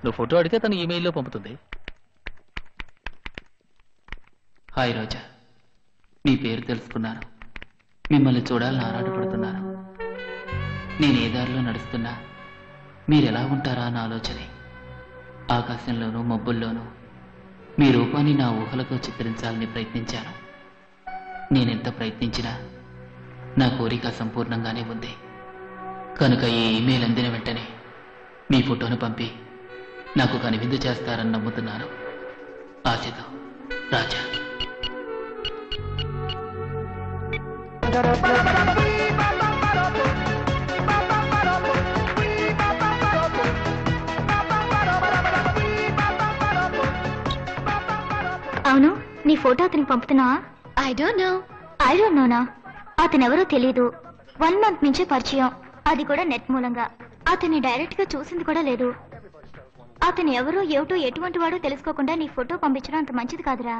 నువ్వు ఫోటో అడిగితే తను ఈమెయిల్లో పంపుతుంది. హాయ్ రోజా, మీ పేరు తెలుసుకున్నాను. మిమ్మల్ని చూడాలని ఆరాటపడుతున్నాను. నేను ఏ దారిలో నడుస్తున్నా మీరెలా ఉంటారా అన్న ఆలోచనే. ఆకాశంలోనూ మబ్బుల్లోనూ మీ రూపాన్ని నా ఊహలతో చిత్రించాలని ప్రయత్నించాను. నేనెంత ప్రయత్నించినా నా కోరిక సంపూర్ణంగానే ఉంది. కనుక ఈ ఈమెయిల్ అందిన వెంటనే మీ ఫోటోను పంపి నాకు కనువిందు చేస్తారని నమ్ముతున్నాను. ఆశతో, రాజా. అవును, నీ ఫోటో అతనికి పంపుతున్నావా? I don't నోనా. అతనెవరో తెలీదు. 1 మంత్ నుంచే పరిచయం, అది కూడా నెట్ మూలంగా. అతన్ని డైరెక్ట్ గా చూసింది కూడా లేదు. అతను ఎవరో ఏమిటో ఎటువంటి వాడో తెలుసుకోకుండా నీ ఫోటో పంపించడం అంత మంచిది కాదురా.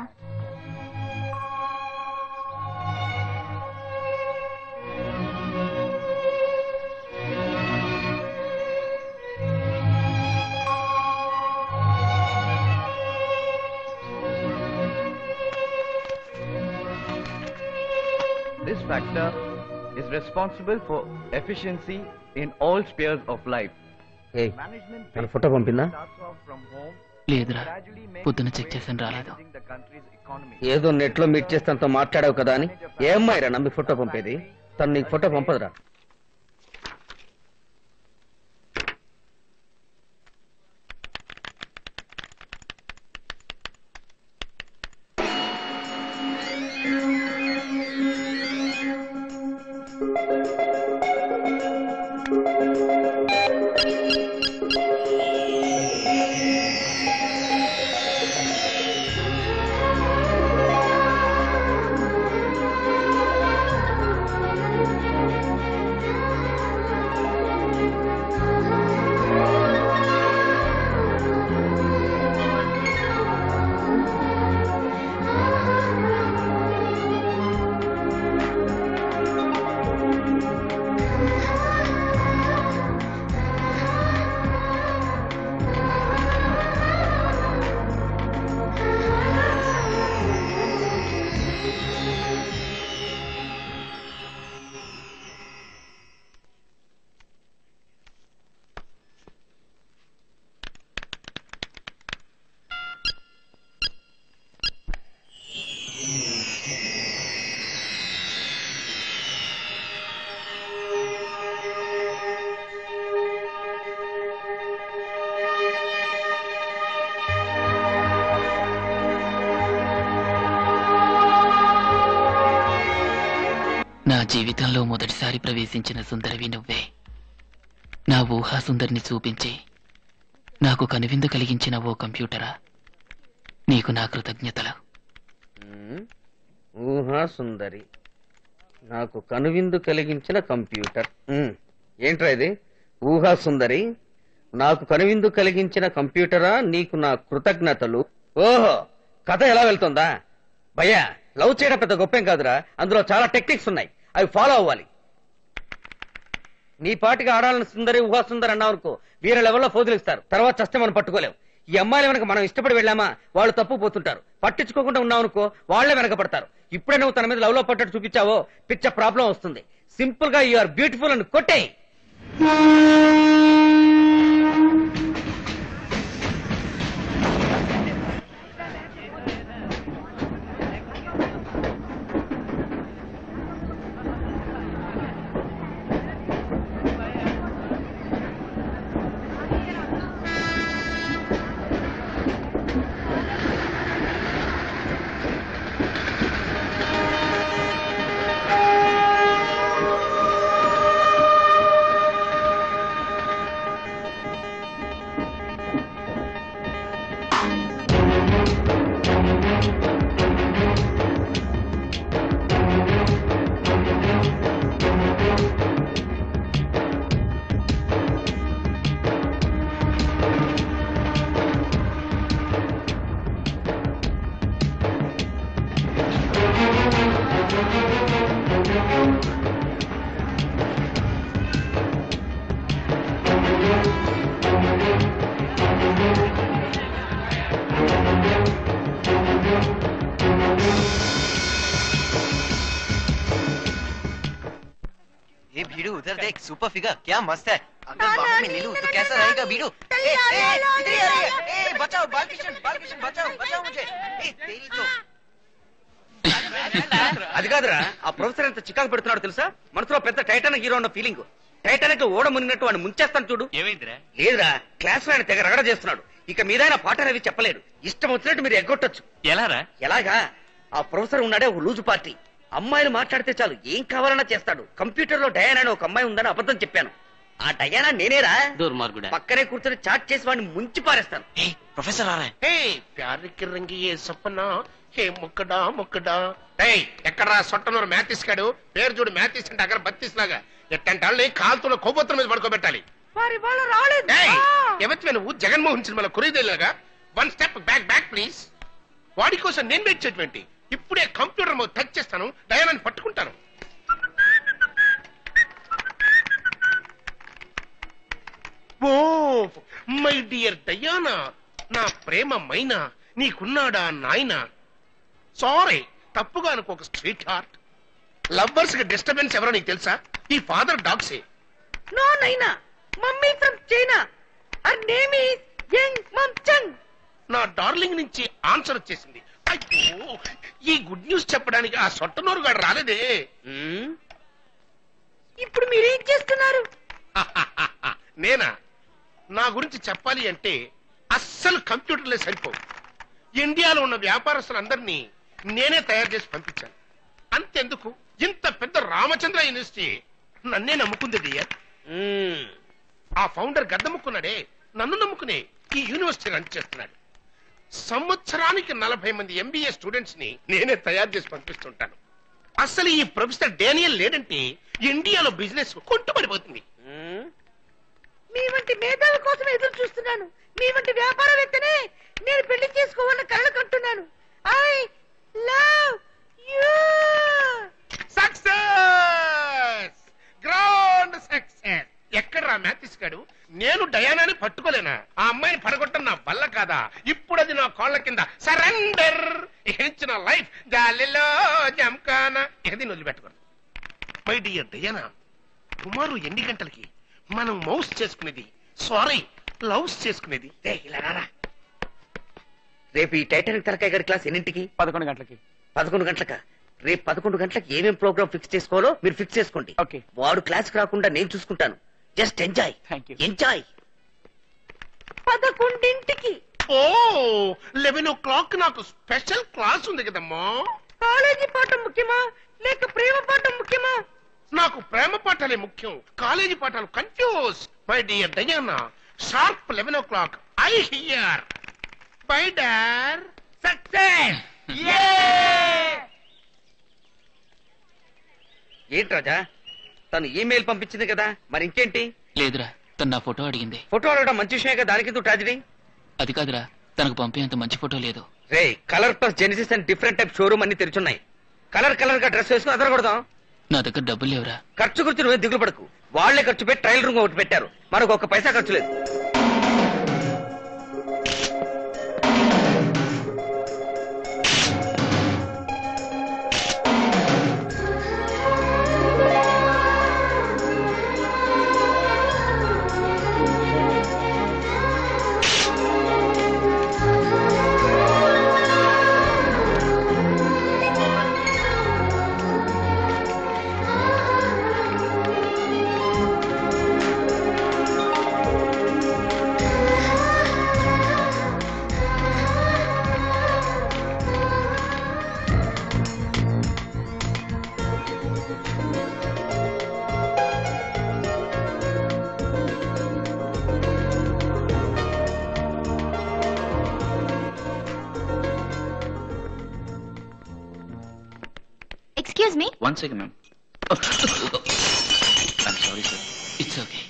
This factor is responsible for efficiency in all spheres of life. మన ఫోటో పంపిందా? లేదురా, పొద్దున చెక్ చేసాను, రాలేదు. ఏదో నెట్ లో మీట్ చేస్తే అంత మాట్లాడావు కదా అని ఏ అమ్మాయిరా నమ్మి ఫోటో పంపేది? తను నీకు ఫోటో పంపదురా. జీవితంలో మొదటిసారి ప్రవేశించిన సుందరివి నువ్వే. నా ఊహా సుందరిని చూపించి నాకు కనువిందు కలిగించిన ఓ కంప్యూటరా, నీకు నా కృతజ్ఞతలు. ఊహా సుందరి, నాకు కనువిందు కలిగించిన కంప్యూటర్. ఏంట్రా ఇది? ఊహా సుందరి, నాకు కనువిందు కలిగించిన కంప్యూటరా, నీకు నా కృతజ్ఞతలు. ఓహో, కథ ఎలా వెళ్తుందా? భయ్యా, లవ్ చేయడం పెద్ద గొప్పేం కాదురా, అందులో చాలా టెక్నిక్స్ ఉన్నాయి, అవి ఫాలో అవ్వాలి. నీ పాటికి ఆడాలని సుందరి ఊహా సుందరి అన్నావనుకో, వేరే లెవెల్లో ఫోజులిస్తారు, తర్వాత చస్తే మనం పట్టుకోలేం. ఈ అమ్మాయిలు వెనక మనం ఇష్టపడి వెళ్ళామా, వాళ్ళు తప్పు పోతుంటారు. పట్టించుకోకుండా ఉన్నావనుకో, వాళ్లే వెనకపడతారు. ఇప్పుడే నువ్వు తన మీద లవ్ లో పట్టట్టు చూపించావో పిచ్చ ప్రాబ్లం వస్తుంది. సింపుల్ గా యు ఆర్ బ్యూటిఫుల్ అని కొట్టే. ये भीड़ू उधर देख, सुपर फिगर, क्या मस्त है। अगर बाहर में ले लूं तो कैसा रहेगा भीड़ू? इधर ही आ रही है। बचाओ बालकिशन, बचाओ मुझे। तेरी तो అది కాదురా, ఆ ప్రొఫెసర్ ఎంత చికాకు పెడుతున్నాడు తెలుసా? మనసులో పెద్ద టైటానిక్ హీరో ఉన్న ఫీలింగ్. టైటానిక్ ఓడ మునిగినట్టు వాడిని ముంచేస్తాను చూడు. ఏమైందిరా? లేదురా, క్లాస్ లో ఆయన తెగ రగడ చేస్తున్నాడు. ఇక మీద ఆయన పాఠాలు అవి చెప్పలేడు. ఇష్టం వచ్చినట్టు మీరు ఎగ్గొట్టొచ్చు. ఎలారా? ఎలాగా? ఆ ప్రొఫెసర్ ఉన్నాడే ఒక లూజు పార్టీ. అమ్మాయిలు మాట్లాడితే చాలు ఏం కావాలన్నా చేస్తాడు. కంప్యూటర్ లో డయానా అని ఒక అమ్మాయి ఉందని అబద్ధం చెప్పాను. ఆ డయానా నేనేరా. దుర్మార్గుడా. పక్కనే కూర్చొని చాట్ చేసి వాడిని ముంచి పారేస్తాను. ప్రొఫెసర్ ఆ ప్యార్ కి రంగి ఏ సపనా హే ముక్కడా ముక్కడా. ఎక్కడరా సొట్టనూరు మ్యాథిస్ కాడు? పేరు చూడు, మ్యాథిస్ అంటే అక్కడ బత్తిస్ లాగా. ఎట్టంటే వాళ్ళని కాలుతున్న కొవ్వొత్తుల మీద పడుకోబెట్టాలి. ఎవరి నువ్వు జగన్మోహన్ సినిమాలో కురీదేలాగా? One step back please. వాడి కోసం నేను వెయిట్ చేయటువంటి. ఇప్పుడే కంప్యూటర్ మీద టచ్ చేస్తాను, డయానాని పట్టుకుంటాను. ఓ మై డియర్ డయానా, నా ప్రేమ మైనా, నీకున్నాడా నాయనా? సారీ, తప్పుగా అనుకోక స్ట్రీట్ హార్ట్. లవ్వర్స్ కి డిస్టర్బెన్స్ ఎవరో నీకు తెలుసా? ఈ ఫాదర్ డాగ్సే. No Nina, mummy from China. Her name is Young Mum Chung. నా డార్లింగ్ నుంచి ఆన్సర్ వచ్చేసింది. అయ్యో, ఈ గుడ్ న్యూస్ చెప్పడానికి ఆ సొట్టనూరు గారు రాలేదే. ఇప్పుడు మీరేం చేస్తున్నారు? నేనా? నా గురించి చెప్పాలి అంటే అస్సలు కంప్యూటర్లే సరిపోవు. ఇండియాలో ఉన్న వ్యాపారస్తులందరినీ నేనే తయారు చేసి పంపించాను. అంతెందుకు, ఇంత పెద్ద రామచంద్ర యూనివర్సిటీ నన్నే నమ్ముకుంది డియర్. ఆ ఫౌండర్ గద్దముక్కున్నాడే, నన్ను నమ్ముకునే ఈ యూనివర్సిటీ రన్ చేస్తున్నాడు. సంవత్సరానికి 40 మంది ఎంబీఏ స్టూడెంట్స్ ని నేనే తయారు చేసి పంపిస్తుంటాను. అసలు ఈ ప్రొఫెసర్ డానియల్ లేదంటే ఇండియాలో బిజినెస్ కొట్టుబడిపోతుంది. మీ వంటి మేధావి కోసం ఎదురు చూస్తున్నాను. మీ వంటి వ్యాపారవేత్తనే నేను పెళ్లి చేసుకోవాలని కలలు కంటున్నాను. I love you. Success, grand success. ఎక్కడ్రా మ్యాథిస్ గాడు? నేను డయానాని పట్టుకోలేనా? ఆ అమ్మాయిని పడగొట్టడం నా వల్ల కాదా? ఇప్పుడు అది నా కాళ్ళ కింద సరెండర్. ఇచ్చిన లైఫ్ జాలిలో జంకానా ఇది నొల్లి పెట్టుకోండి. మై డియర్ డయానా, టుమారో ఎన్ని గంటలకి మనం మౌస్ చేసుకునేది, సారీ లవ్స్ చేసుకునేది? రేపు ఈ టైటానిక్ తలకాయ గారి క్లాస్ ఎన్నింటికి? 11 గంటలకి. 11 గంటలకా? రేపు 11 గంటలకు ఏమేం ప్రోగ్రామ్ ఫిక్స్ చేసుకోవాలో మీరు ఫిక్స్ చేసుకోండి. వాడు క్లాస్ రాకుండా నేను చూసుకుంటాను. Just enjoy, enjoy. 11ంటికి. ఓ 11 o'clock నాకు స్పెషల్ క్లాస్ ఉంది కదమ్మా. కాలేజీ పాఠం ముఖ్యమా లేక ప్రేమ పాఠం ముఖ్యమా? నాకు ప్రేమ పాఠాలే ముఖ్యం, కాలేజీ పాఠాలు confuse. My dear Dayyanna, sharp 11 o'clock I here. Bye డార్. సక్సెస్. ఏంటి రాజా, తను ఈమెయిల్ పంపించింది కదా, మరి ఇంకేంటి? లేదురా, తను నా ఫోటో అడిగింది. ఫోటో అడగడం మంచి విషయమే కదా, దానికి ఎందుకు ట్రాజడీ? అది కాదురా, తనకు పంపేంత మంచి ఫోటో లేదు. రే, Colour Plus Genesis and different type showroom అన్ని తెరిచున్నాయి. కలర్ గా డ్రెస్ వేసుకుని అదరగొడదాం. నా దగ్గర డబ్బులు లేవురా. ఖర్చు గురించి నువ్వే దిగులు పడకు, వాళ్లే ఖర్చు పెట్టి ట్రయల్ రూమ్ ఒకటి పెట్టారు, మనకు ఒక్క పైసా ఖర్చు లేదు. Excuse me? One second, ma'am. I'm sorry, sir. It's okay.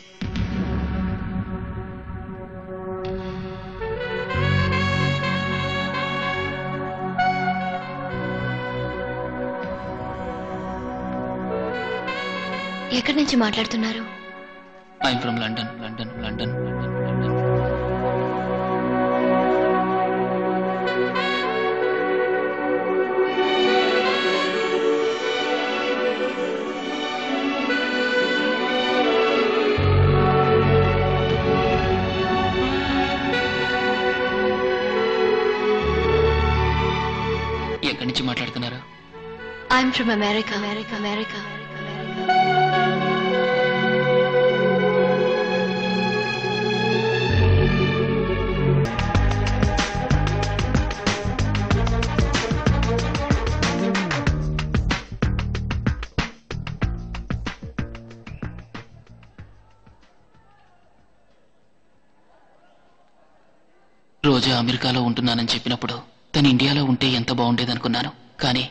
ఎక్కడి నుంచి మాట్లాడుతున్నారు? I'm from London. ఎక్కడి నుంచి మాట్లాడుతున్నారు? I'm from America. రోజా అమెరికాలో ఉంటున్నానని చెప్పినప్పుడు తను ఇండియాలో ఉంటే ఎంత బాగుండేదనుకున్నాను. కానీ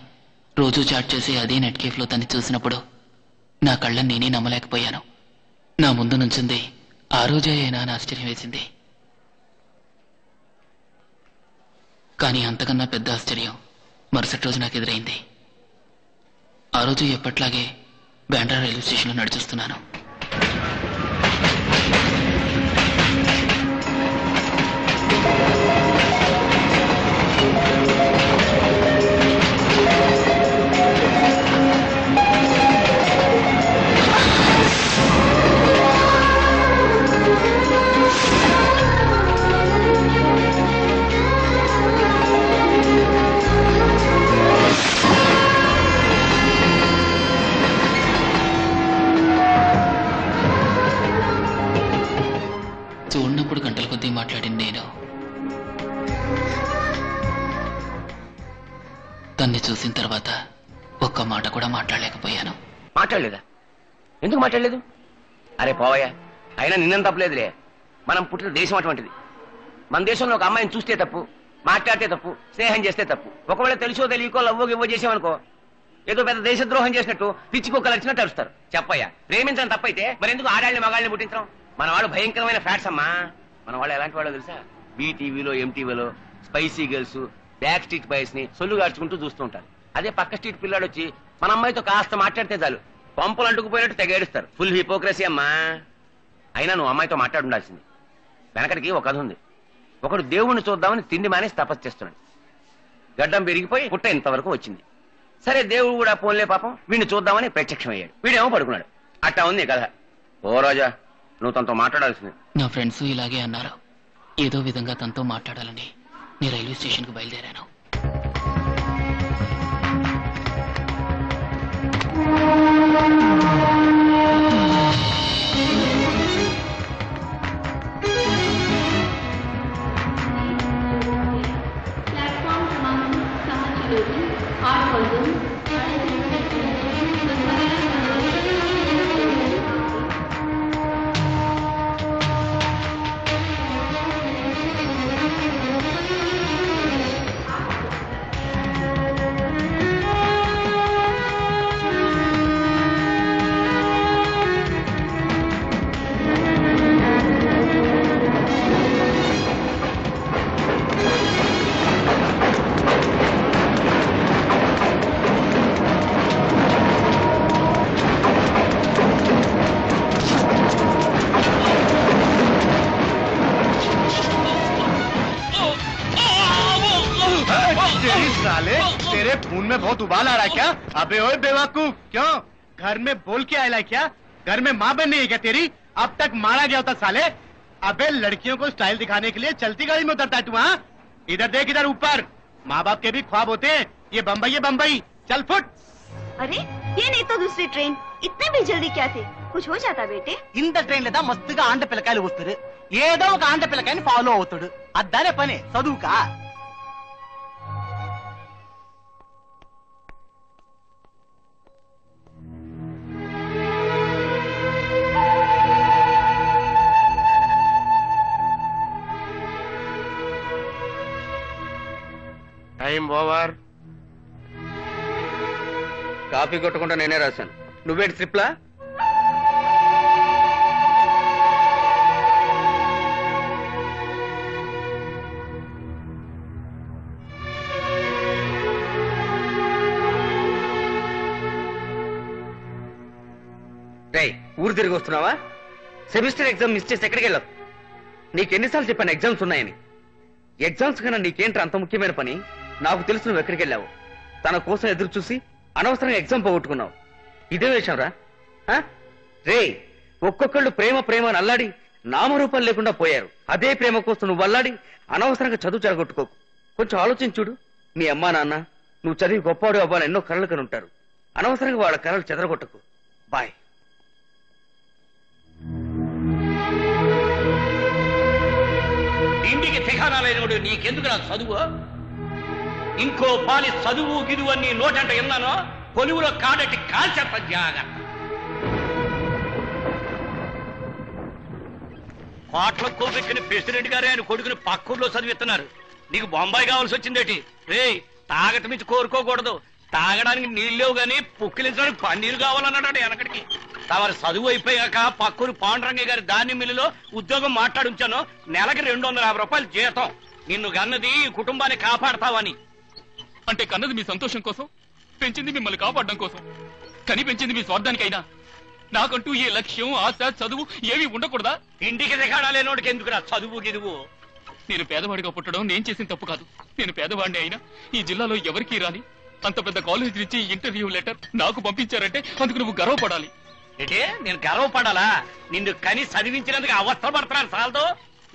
రోజు చాట్ చేసి అదే నెట్ కేఫ్లో తను చూసినప్పుడు నా కళ్ళని నేనే నమ్మలేకపోయాను. నా ముందు నుంచింది ఆ రోజే అయినా అని ఆశ్చర్యం వేసింది. కానీ అంతకన్నా పెద్ద ఆశ్చర్యం మరుసటి రోజు నాకు ఎదురైంది. ఆ రోజు ఎప్పట్లాగే బ్యాండ్రా రైల్వే స్టేషన్లో నడిచొస్తున్నాను. చూడనప్పుడు గంటల కొద్దీ మాట్లాడింది నేను. తన్ని చూసిన తర్వాత ఒక్క మాట కూడా మాట్లాడలేకపోయాను. మాట్లాడలేదా? ఎందుకు మాట్లాడలేదు? అరే పోవయ్యా, అయినా నిన్నం తప్పలేదులే. మనం పుట్టిన దేశం అటువంటిది. మన దేశంలో ఒక అమ్మాయిని చూస్తే తప్పు, మాట్లాడితే తప్పు, స్నేహం చేస్తే తప్పు. ఒకవేళ తెలుసో తెలియకో లవ్వో గివ్వో చేసామనుకో, ఏదో పెద్ద దేశద్రోహం చేసినట్టు పిచ్చికొక్కలు వచ్చినట్టు అరుస్తారు. చెప్పయ్యా, ప్రేమించడం తప్పైతే మరెందుకు ఆడాళ్ళని మగాళ్ళని పుట్టించడం? మన వాళ్ళు భయంకరమైన ఫ్యాట్స్ అమ్మా. మన వాళ్ళు ఎలాంటి వాళ్ళు తెలుసా? బీటీవీలో ఎంటీవీలో spicy girls, backstreet boys ని సొల్లు గార్చుకుంటూ చూస్తూ ఉంటారు. అదే పక్క స్ట్రీట్ పిల్లాడు వచ్చి మన అమ్మాయితో కాస్త మాట్లాడితే చాలు పంపులు అంటుకుపోయినట్టు తెగేడుస్తారు. ఫుల్ హిపోక్రసీ అమ్మా. అయినా నువ్వు అమ్మాయితో మాట్లాడుండాల్సింది. వెనకడికి ఒక కథ ఉంది. ఒకడు దేవుణ్ణి చూద్దామని తిండి మానేసి తపస్సు చేస్తున్నాడు. గడ్డం పెరిగిపోయి పుట్ట ఇంతవరకు వచ్చింది. సరే దేవుడు కూడా పోన్లే పాపం వీడిని చూద్దామని ప్రత్యక్షమయ్యాడు. వీడేమో పడుకున్నాడు. అట్టా ఉంది కథ. ఓ రోజా, నువ్వు తనతో మాట్లాడాల్సింది. నా ఫ్రెండ్స్ ఇలాగే అన్నారు. ఏదో విధంగా తనతో మాట్లాడాలని నేను రైల్వే స్టేషన్కు బయలుదేరాను. साले तेरे खून में बहुत उबाल आ रहा है क्या? अबे ओए बेवकूफ, क्यों घर में बोल के आया क्या? घर में माँ बहन नहीं है क्या तेरी? अब तक मारा गया होता साले। अबे लड़कियों को स्टाइल दिखाने के लिए चलती गाड़ी में उतरता है तू? हाँ, इधर देख, इधर ऊपर। माँ बाप के भी ख्वाब होते हैं। ये बम्बई है बम्बई, चल फुट। अरे ये नहीं तो दूसरी ट्रेन, इतने भी जल्दी क्या थे? कुछ हो जाता बेटे? ఇంత ట్రైన్ లేదా మస్తుగా ఆండ పిల్లకాయలు వస్తారు, ఏదో ఒక ఆండ పిల్లకాయని ఫాలో అవుతాడు. అద్దానే పని చదువుకా. Time over. కాపీ కొట్టకుండా నేనే రాశాను, నువ్వేంటి స్లిప్లా? రేయ్, ఊరు తిరిగి వస్తున్నావా? సెమిస్టర్ ఎగ్జామ్ మిస్ చేసి ఎక్కడికి వెళ్ళావు? నీకెన్నిసార్లు చెప్పాను ఎగ్జామ్స్ ఉన్నాయని? ఎగ్జామ్స్ కన్నా నీకేంట్రా అంత ముఖ్యమైన పని? నాకు తెలుసు నువ్వు ఎక్కడికి వెళ్ళావు. తన కోసం ఎదురు చూసి అనవసరంగా ఎగ్జామ్ పోగొట్టుకున్నావు. ఇదే విషయం రా. రే, ఒక్కొక్కళ్ళు ప్రేమ ప్రేమ అని అల్లాడి నామరూపాలు లేకుండా పోయారు. అదే ప్రేమ కోసం నువ్వు అల్లాడి అనవసరంగా చదువు చెడగొట్టుకోకు. కొంచెం ఆలోచించి చూడు. మీ అమ్మా నాన్న నువ్వు చదివి గొప్పవాడు అవ్వాలని ఎన్నో కలలు కని ఉంటారు. అనవసరంగా వాళ్ళ కలలు చెదరగొట్టకు. బాయ్. ఇంటికి ఠికానా లేనివాడు నీకెందుకు నా చదువు? ఇంకో పాలి చదువు గిదువు అని నోటంట విన్నానో కొలువులో కాడటి కాల్చేత జాగ్రత్త. కోట్ల కోపెక్కిన ప్రెసిడెంట్ గారే ఆయన కొడుకుని పక్కూర్లో చదివిస్తున్నారు. నీకు బొంబాయి కావాల్సి వచ్చిందేటి? రే, తాగట మించి కోరుకోకూడదు. తాగడానికి నీళ్ళేవు గాని పుక్కిలించడానికి పన్నీరు కావాలన్నాడు వెనకడికి. తమరి చదువు అయిపోయాక పక్కూరు పాండురంగయ్య గారి ధాన్యం మిల్లులో ఉద్యోగం మాట్లాడుంచాను. నెలకి 250 రూపాయలు జీతం. నిన్ను కన్నది ఈ కుటుంబాన్ని కాపాడతావని. అంటే కన్నది మీ సంతోషం కోసం, పెంచింది మిమ్మల్ని కాపాడడం కోసం. కని పెంచింది మీ స్వార్థానికైనా నాకంటూ ఏ లక్ష్యం, ఆశ, చదువు ఏవి ఉండకూడదా? ఇంటికి దిగాడాలేనోడికి ఎందుకురా చదువు గిదువు? నేను పేదవాడిగా పుట్టడం నేను చేసిన తప్పు కాదు. నేను పేదవాడిని అయినా ఈ జిల్లాలో ఎవరికీ రాని అంత పెద్ద కాలేజ్ నుంచి ఇంటర్వ్యూ లెటర్ నాకు పంపించారంటే అందుకు నువ్వు గర్వపడాలి. ఏంటే నేను గర్వపడాలా? నిన్ను కని చదివించినందుకు అవస్థ పడుతున్నారు సాలతో.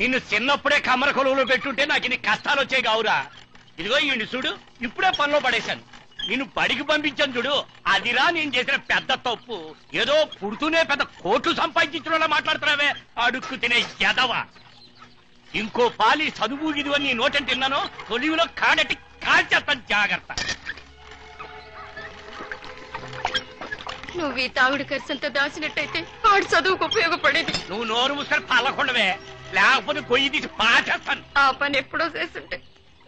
నిన్ను చిన్నప్పుడే కమ్మర కొలువులో పెట్టుంటే నాకు ఇన్ని కష్టాలు వచ్చాయి కావురా. ఇదిగో ఈ చూడు, ఇప్పుడే పనిలో పడేశాను. నిన్ను బడికి పంపించాను చూడు, అదిరా నేను చేసిన పెద్ద తప్పు. ఏదో పుడుతూనే పెద్ద కోట్లు సంపాదించిన మాట్లాడుతున్నావే, అడుక్కు తినే ఎదవా. ఇంకో పాలి చదువు గిదువు అని నీ నోటని తిన్నాను, తొలివిలో కాడటి కాల్చేస్తాను జాగ్రత్త. నువ్వు ఈ తాగుడు ఖర్చంతా దాచినట్టయితే వాడు చదువుకు ఉపయోగపడేది. నువ్వు నోరు మూసుకొని పల్లకుండవే, లేకపోతే పొయ్యి తీసి పాచేస్తాను. ఆ పని ఎప్పుడో చేస్తుంటే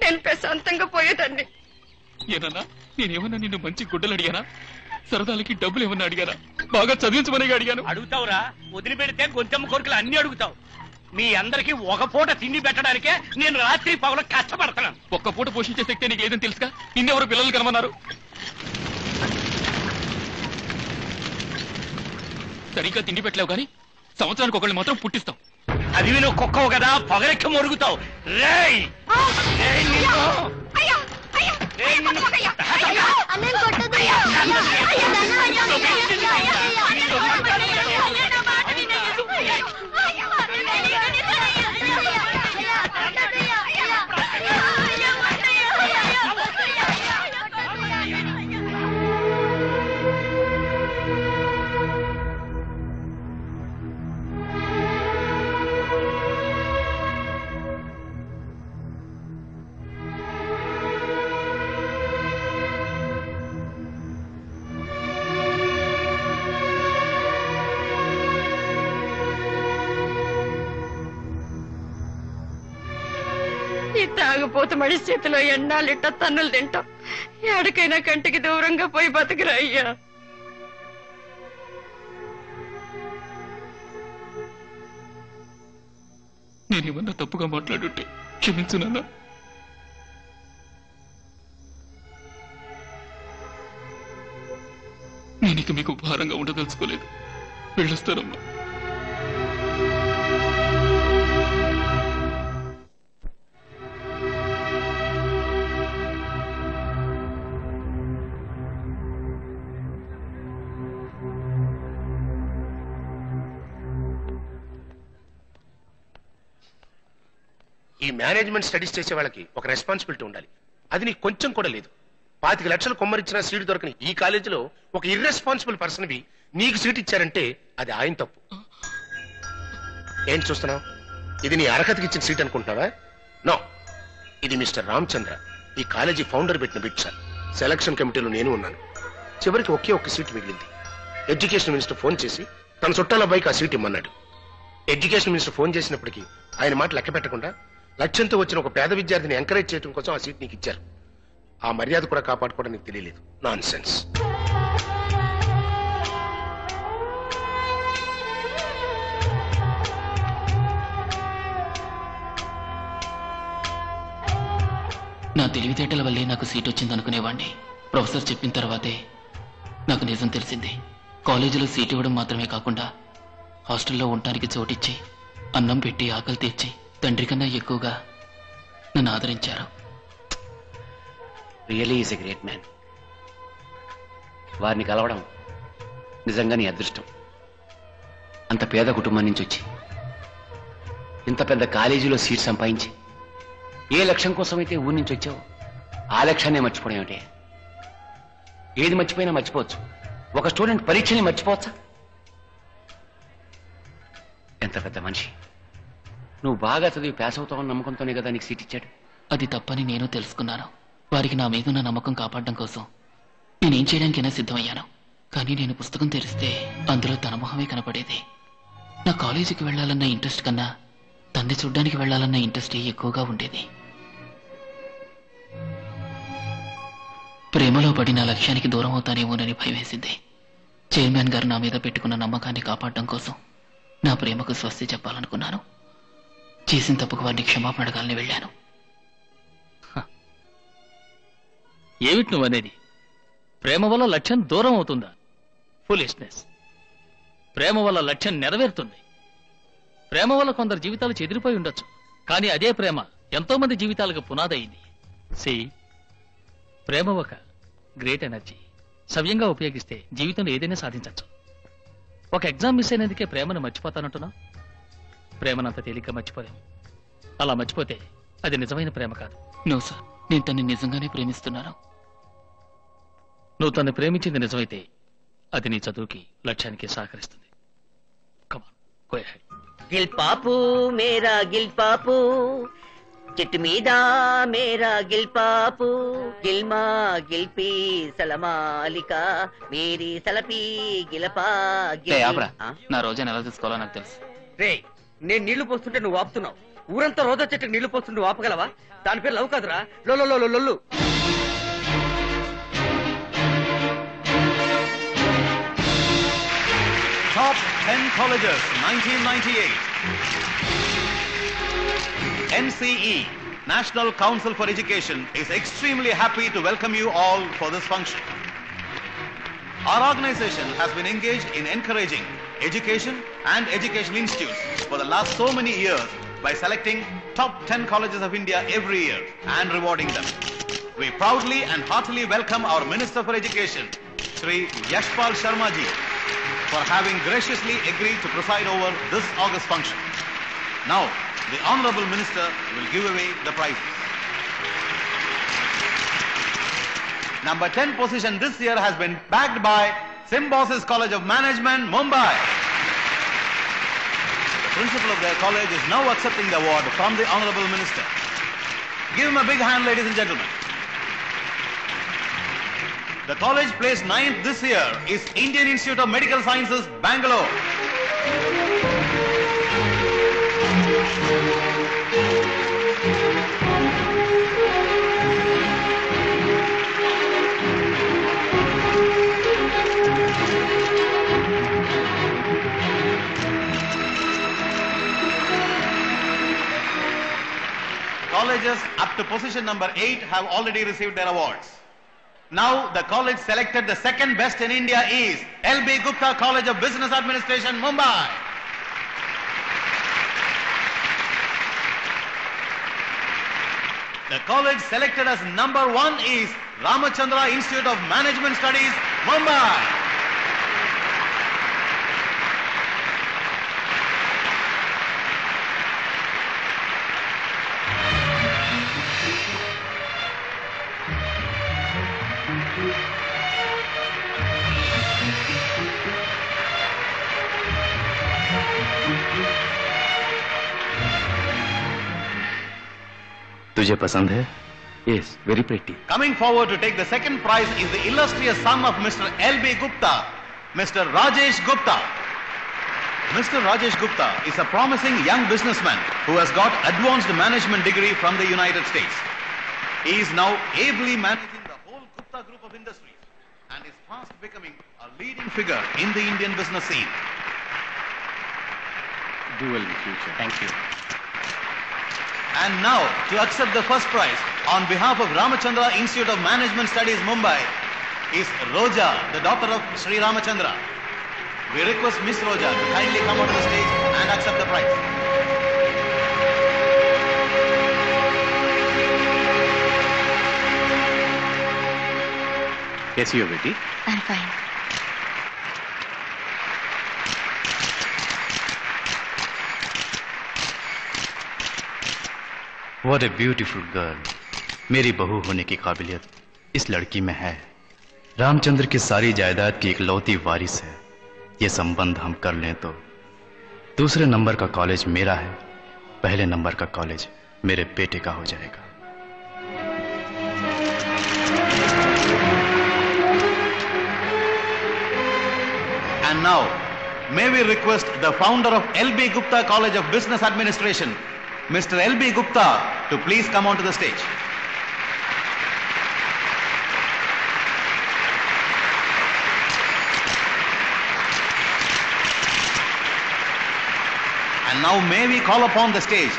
నేను ప్రశాంతంగా పోయేదాన్ని. ఏనన్నా, నేనేమన్నా నిన్ను మంచి గుడ్డలు అడిగానా? సరదాలకి డబ్బులు ఏమన్నా అడిగానా? బాగా చదివించమని అడిగాను. అడుగుతావురా, వదిలిపెడితే గొంతెమ్మ కోరికలు అన్ని అడుగుతావు. మీ అందరికి ఒక పూట తిండి పెట్టడానికే నేను రాత్రి పగలు కష్టపడతాను. ఒక్క పూట పోషించే శక్తి నీకు లేదని తెలుసుగా. నిన్నెవరు పిల్లలు కనమన్నారు? సరిగ్గా తిండి పెట్టలేవు కానీ సంవత్సరానికి ఒకళ్ళు మాత్రం పుట్టిస్తాం. అది నువ్వు కుక్కవు కదా, పొగరెక్క మొరుగుతావు. రేయ్ ఈ తాగుపోతు మనిషి చేతిలో ఎన్నాళ్ళిట్ట తన్నులు తింటాం. ఎక్కడికైనా కంటికి దూరంగా పోయి బతుకురా అయ్యా. నేనేమన్నా తప్పుగా మాట్లాడుంటే క్షమించు నాన్న. నేనిక మీకు భారంగా ఉండదలుచుకోలేదు. వెళ్ళొస్తానమ్మా. ఈ మేనేజ్మెంట్ స్టడీస్ చేసే వాళ్ళకి ఒక రెస్పాన్సిబిలిటీ ఉండాలి. అది నీకు కొంచెం కూడా లేదు. 25 లక్షలు కొమ్మరిచ్చిన సీటు దొరకని ఈ కాలేజీలో ఒక ఇర్రెస్పాన్సిబుల్ పర్సన్వి నీకు సీట్ ఇచ్చారంటే అది ఆయన తప్పు. ఏం చూస్తున్నావు? ఇది నీ అర్హతకి ఇచ్చిన సీట్ అనుకుంటున్నావా? నో, ఇది మిస్టర్ రామచంద్ర, ఈ కాలేజీ ఫౌండర్ పెట్టిన బిట్ సార్. సెలక్షన్ కమిటీలో నేను ఉన్నాను. చివరికి ఒకే ఒక్క సీట్ మిగిలింది. ఎడ్యుకేషన్ మినిస్టర్ ఫోన్ చేసి తన చుట్టాల అబ్బాయికి ఆ సీట్ ఇమ్మన్నాడు. ఎడ్యుకేషన్ మినిస్టర్ ఫోన్ చేసినప్పటికీ ఆయన మాట లెక్క పెట్టకుండా లక్ష్యంతో వచ్చిన ఒక పేద విద్యార్థిని ఎంకరేజ్ చేయడం కోసం ఆ సీట్ నీకు ఇచ్చారు. ఆ మర్యాద కూడా కాపాడుకోవడం నీకు తెలియలేదు. Non sense. నా తెలివితేటల వల్లే నాకు సీట్ వచ్చిందనుకునేవాణ్ణి. ప్రొఫెసర్ చెప్పిన తర్వాతే నాకు నిజం తెలిసింది. కాలేజీలో సీట్ ఇవ్వడం మాత్రమే కాకుండా హాస్టల్లో ఉండటానికి చోటిచ్చి అన్నం పెట్టి ఆకలి తీర్చి తండ్రి కన్నా ఎక్కువగా నన్ను ఆదరించారు. Really is a great man. వారిని కలవడం నిజంగా నీ అదృష్టం. అంత పేద కుటుంబం నుంచి వచ్చి ఇంత పెద్ద కాలేజీలో సీట్ సంపాదించి ఏ లక్ష్యం కోసమైతే ఊరి నుంచి వచ్చావు ఆ లక్ష్యాన్ని మర్చిపోవడం ఏమిటి? ఏది మర్చిపోయినా మర్చిపోవచ్చు. ఒక స్టూడెంట్ పరీక్షని మర్చిపోవచ్చా? ఎంత పెద్ద మనిషి. నువ్వు బాగా చదివి పాస్ అవుతావని నమ్మకంతోనే కదా నీకు సీట్ ఇచ్చాడు. అది తప్పని నేను తెలుసుకున్నాను. వారికి నా మీదున్న నమ్మకం కాపాడడం కోసం నేనేం చేయడానికైనా సిద్ధమయ్యాను. కానీ నేను పుస్తకం తెరిస్తే అందులో తన మొహమే కనపడేది. నా కాలేజీకి వెళ్లాలన్న ఇంట్రెస్ట్ కన్నా తండ్రి చూడ్డానికి వెళ్లాలన్న ఇంట్రెస్టే ఎక్కువగా ఉండేది. ప్రేమలో పడి నా లక్ష్యానికి దూరం అవుతానేమోనని భయం వేసింది. చైర్మన్ గారు నా మీద పెట్టుకున్న నమ్మకాన్ని కాపాడడం కోసం నా ప్రేమకు స్వస్తి చెప్పాలనుకున్నాను. చేసిన తప్పుకు వారిని క్షమాపణ అడగాలని వెళ్ళాను. ఏమిటి నువ్వనేది? ప్రేమ వల్ల లక్ష్యం దూరం అవుతుందా? ఫులిష్నెస్. ప్రేమ వల్ల లక్ష్యం నెరవేరుతుంది. ప్రేమ వల్ల కొందరు జీవితాలు చెదిరిపోయి ఉండొచ్చు, కానీ అదే ప్రేమ ఎంతో మంది జీవితాలకు పునాదైంది. సి, ప్రేమ ఒక గ్రేట్ ఎనర్జీ. సవ్యంగా ఉపయోగిస్తే జీవితంలో ఏదైనా సాధించవచ్చు. ఒక ఎగ్జామ్ మిస్ అయినందుకే ప్రేమను మర్చిపోతానంటున్నా? ప్రేమనంత తేలిక మర్చిపోలేము. అలా మర్చిపోతే అది నిజమైన ప్రేమ కాదు. నో సార్, నేను తన్ని నిజంగానే ప్రేమిస్తున్నాను. నువ్వు తన్ని ప్రేమించింది నిజమైతే అది నీ చదువుకి లక్ష్యానికి సహకరిస్తుంది. కమాన్, గో అహెడ్. గిల్ పాపు మేరా గిల్ పాపు, చెట్టు మీద మేరా గిల్ పాపు, గిల్మా గిల్పి సలమాలిక మేరీ సలపి గిలపా నా రోజా ఎలా తీసుకోవాలో నాకు తెలుసు. రే, నేను నీళ్లు పోస్తుంటే నువ్వు ఆపుతున్నావు. ఊరంతా రోజా చెట్టుకు నీళ్లు పోస్తుంటే నువ్వు ఆపగలవా? దాని పేరు లవ్ కాదురా, లొల్లు. Top 10 colleges 1998. NCE, National Council for Education, is extremely happy to welcome you all for this function. Our organization has been engaged in encouraging education and educational institutes for the last so many years by selecting top 10 colleges of India every year and rewarding them. We proudly and heartily welcome our Minister for Education, Shri Yashpal Sharma ji, for having graciously agreed to preside over this August function. Now, the Honorable Minister will give away the prizes. Number 10 position this year has been bagged by Symbiosis College of Management, Mumbai. The principal of their college is now accepting the award from the Honorable Minister. Give him a big hand, ladies and gentlemen. The college placed 9th this year is Indian Institute of Medical Sciences, Bangalore. Colleges up to position number 8 have already received their awards. Now the college selected the second best in India is LB Gupta College of Business Administration, Mumbai. The college selected as number 1 is Ramachandra Institute of Management Studies, Mumbai. तुझे पसंद है? Yes, very pretty. Coming forward to take the second prize is the illustrious son of Mr. L.B. Gupta, Mr. Rajesh Gupta. Mr. Rajesh Gupta is a promising young businessman who has got advanced management degree from the United States. He is now ably managing the whole Gupta group of industries and is fast becoming a leading figure in the Indian business scene. Do well in the future. Thank you. And now, to accept the first prize, on behalf of Ramachandra Institute of Management Studies, Mumbai, is Roja, the daughter of Sri Ramachandra. We request Miss Roja to kindly come onto the stage and accept the prize. कैसी हो बेटी? I'm fine. What a beautiful girl. मेरी बहू होने की काबिलियत इस लड़की में है। रामचंद्र की सारी जायदाद की इकलौती वारिस है। ये संबंध हम कर लें तो दूसरे नंबर का कॉलेज मेरा है, पहले नंबर का कॉलेज मेरे बेटे का हो जाएगा। And now, may we request the founder of L.B. Gupta College of Business Administration, Mr. L.B. Gupta, to please come onto the stage. And now may we call upon the stage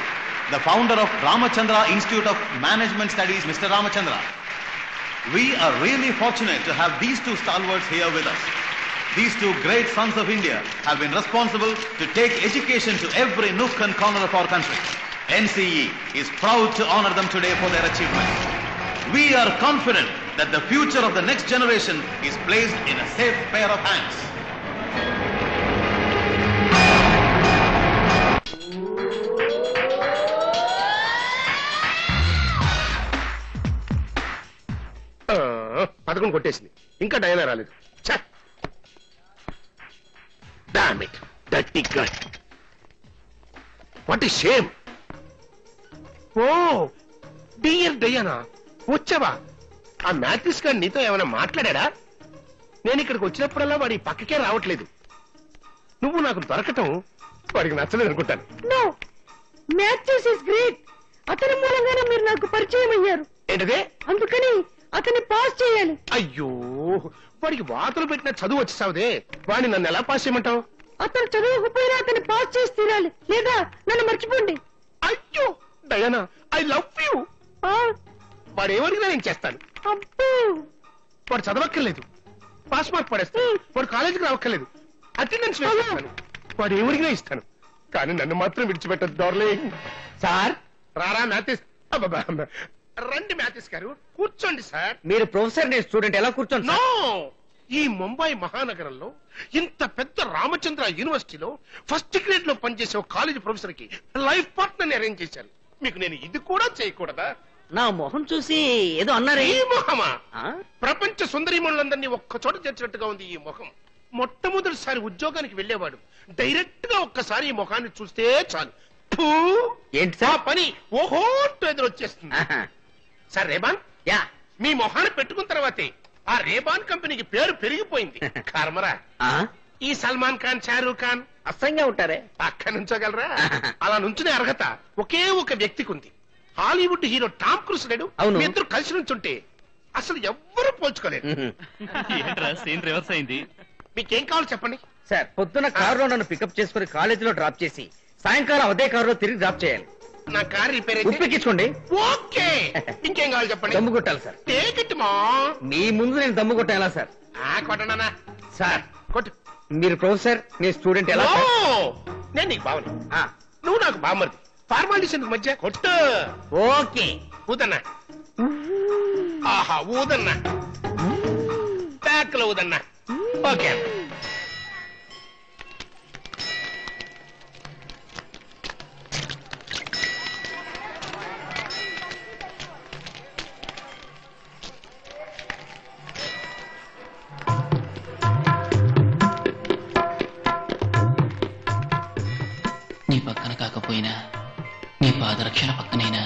the founder of Ramachandra Institute of Management Studies, Mr. Ramachandra. We are really fortunate to have these two stalwarts here with us. These two great sons of India have been responsible to take education to every nook and corner of our country. NCE is proud to honor them today for their achievements. We are confident that the future of the next generation is placed in a safe pair of hands. పదకొండు కొట్టేసింది, ఇంకా డైనా రాలేదు. Damn it, dirty girl. What a shame. Oh dear Diana, వచ్చావా? ఆ Matthews గారు నీతో ఏమైనా మాట్లాడా? నేను ఇక్కడికి వచ్చినప్పుడల్లా వాడి పక్కకే రావట్లేదు. నువ్వు నాకు దొరకటం వాడికి నచ్చలేదు అనుకుంటాను. No, Mathews is great. అతని మూలంగానే మీరు నాకు పరిచయం అయ్యారు. ఏంటదే? అందుకని అతన్ని పాస్ చేయాలి. అయ్యో, వాడికి వాతలు పెట్టిన చదువు వచ్చేసావుదే, వాడిని నన్ను ఎలా పాస్ చేయమంటావు? అతను చదువుకుపోయినా అతన్ని పాస్ చేసి తీరాలి, లేదా నన్ను మర్చిపోండి. అయ్యో డయానా, ఐ లవ్ యూ. వాడు ఎవరికైనా నేను చేస్తాను. వాడు చదవక్కర్లేదు, పాస్ మార్క్ పడేస్తాను. వాడు కాలేజీకి రావక్కర్లేదు, అటెండెన్స్ వేస్తాను. వాడు ఎవరికైనా ఇస్తాను, కానీ నన్ను మాత్రం విడిచిపెట్టదు. డార్లింగ్. సార్ రారా మ్యాథ్యూస్. రండి మ్యాథ్యూస్ గారు, కూర్చోండి సార్. మీరు ప్రొఫెసర్, నేను స్టూడెంట్, ఎలా కూర్చోండి? నో, ఈ ముంబై మహానగరంలో ఇంత పెద్ద రామచంద్ర యూనివర్సిటీలో ఫస్ట్ గ్రేడ్ లో పనిచేసే ఒక కాలేజ్ ప్రొఫెసర్ కి లైఫ్ పార్ట్నర్ అరేంజ్ చేశారు. మీకు నేను ఇది కూడా చేయకూడదా? నా మొహం చూసి ఏదో అన్నారే. ఈ మొహమా? ప్రపంచ సుందరీమణులందరినీ ఒక్క చోట చేర్చినట్టుగా ఉంది ఈ ముఖం. మొట్టమొదటిసారి ఉద్యోగానికి వెళ్లేవాడు డైరెక్ట్ గా ఒక్కసారి ఈ ముఖాన్ని చూస్తే చాలు, ఏంటి సార్ పని ఓహో ఎదురొచ్చేస్తుంది. సార్ రేబాన్, యా, మీ మొహాన్ని పెట్టుకున్న తర్వాతే ఆ రేబాన్ కంపెనీకి పేరు పెరిగిపోయింది. కర్మరా, ఈ సల్మాన్ ఖాన్, షారూక్ ఖాన్ అసహ్యంగా ఉంటారే, పక్క నుంచోగలరా? అలా నుంచునే అర్హత ఒకే ఒక వ్యక్తికి ఉంది. హాలీవుడ్ హీరో టామ్ క్రూజ్ లేడు, మీ ఇద్దరు కలిసి నుంచుంటే అసలు ఎవ్వరూ పోల్చుకోలేరు. సీన్ రివర్స్ అయింది. మీకేం కావాలో చెప్పండి. సార్, పొద్దున్న కారులో నన్ను పికప్ చేసుకుని కాలేజీలో డ్రాప్ చేసి సాయంకాలం అదే కారులో తిరిగి డ్రాప్ చేయాలి. నా కార్ రిపేర్ ఉప్పికించుకోండి. ఓకే, ఇంకేం కావాలి చెప్పండి. దమ్ము కొట్టాలి సార్. టేక్ మా మీ ముందు నేను దమ్ము కొట్టాలా సార్? కొట్టనా సార్? కొట్టు. మీరు ప్రొఫెసర్, నేను స్టూడెంట్, ఎలా? నేను నీకు బావను, నువ్వు నాకు బామ్మర్ది. ఫార్మాలిటీస్ ఎందుకు మధ్య? కొట్టు. ఓకే, ఊదన్నా. ఆహా, ఊదన్నా, బ్యాక్ లో ఊదన్నా. ఓకే. నీ పక్కన కాకపోయినా నీ పాదరక్షణ పక్కనైనా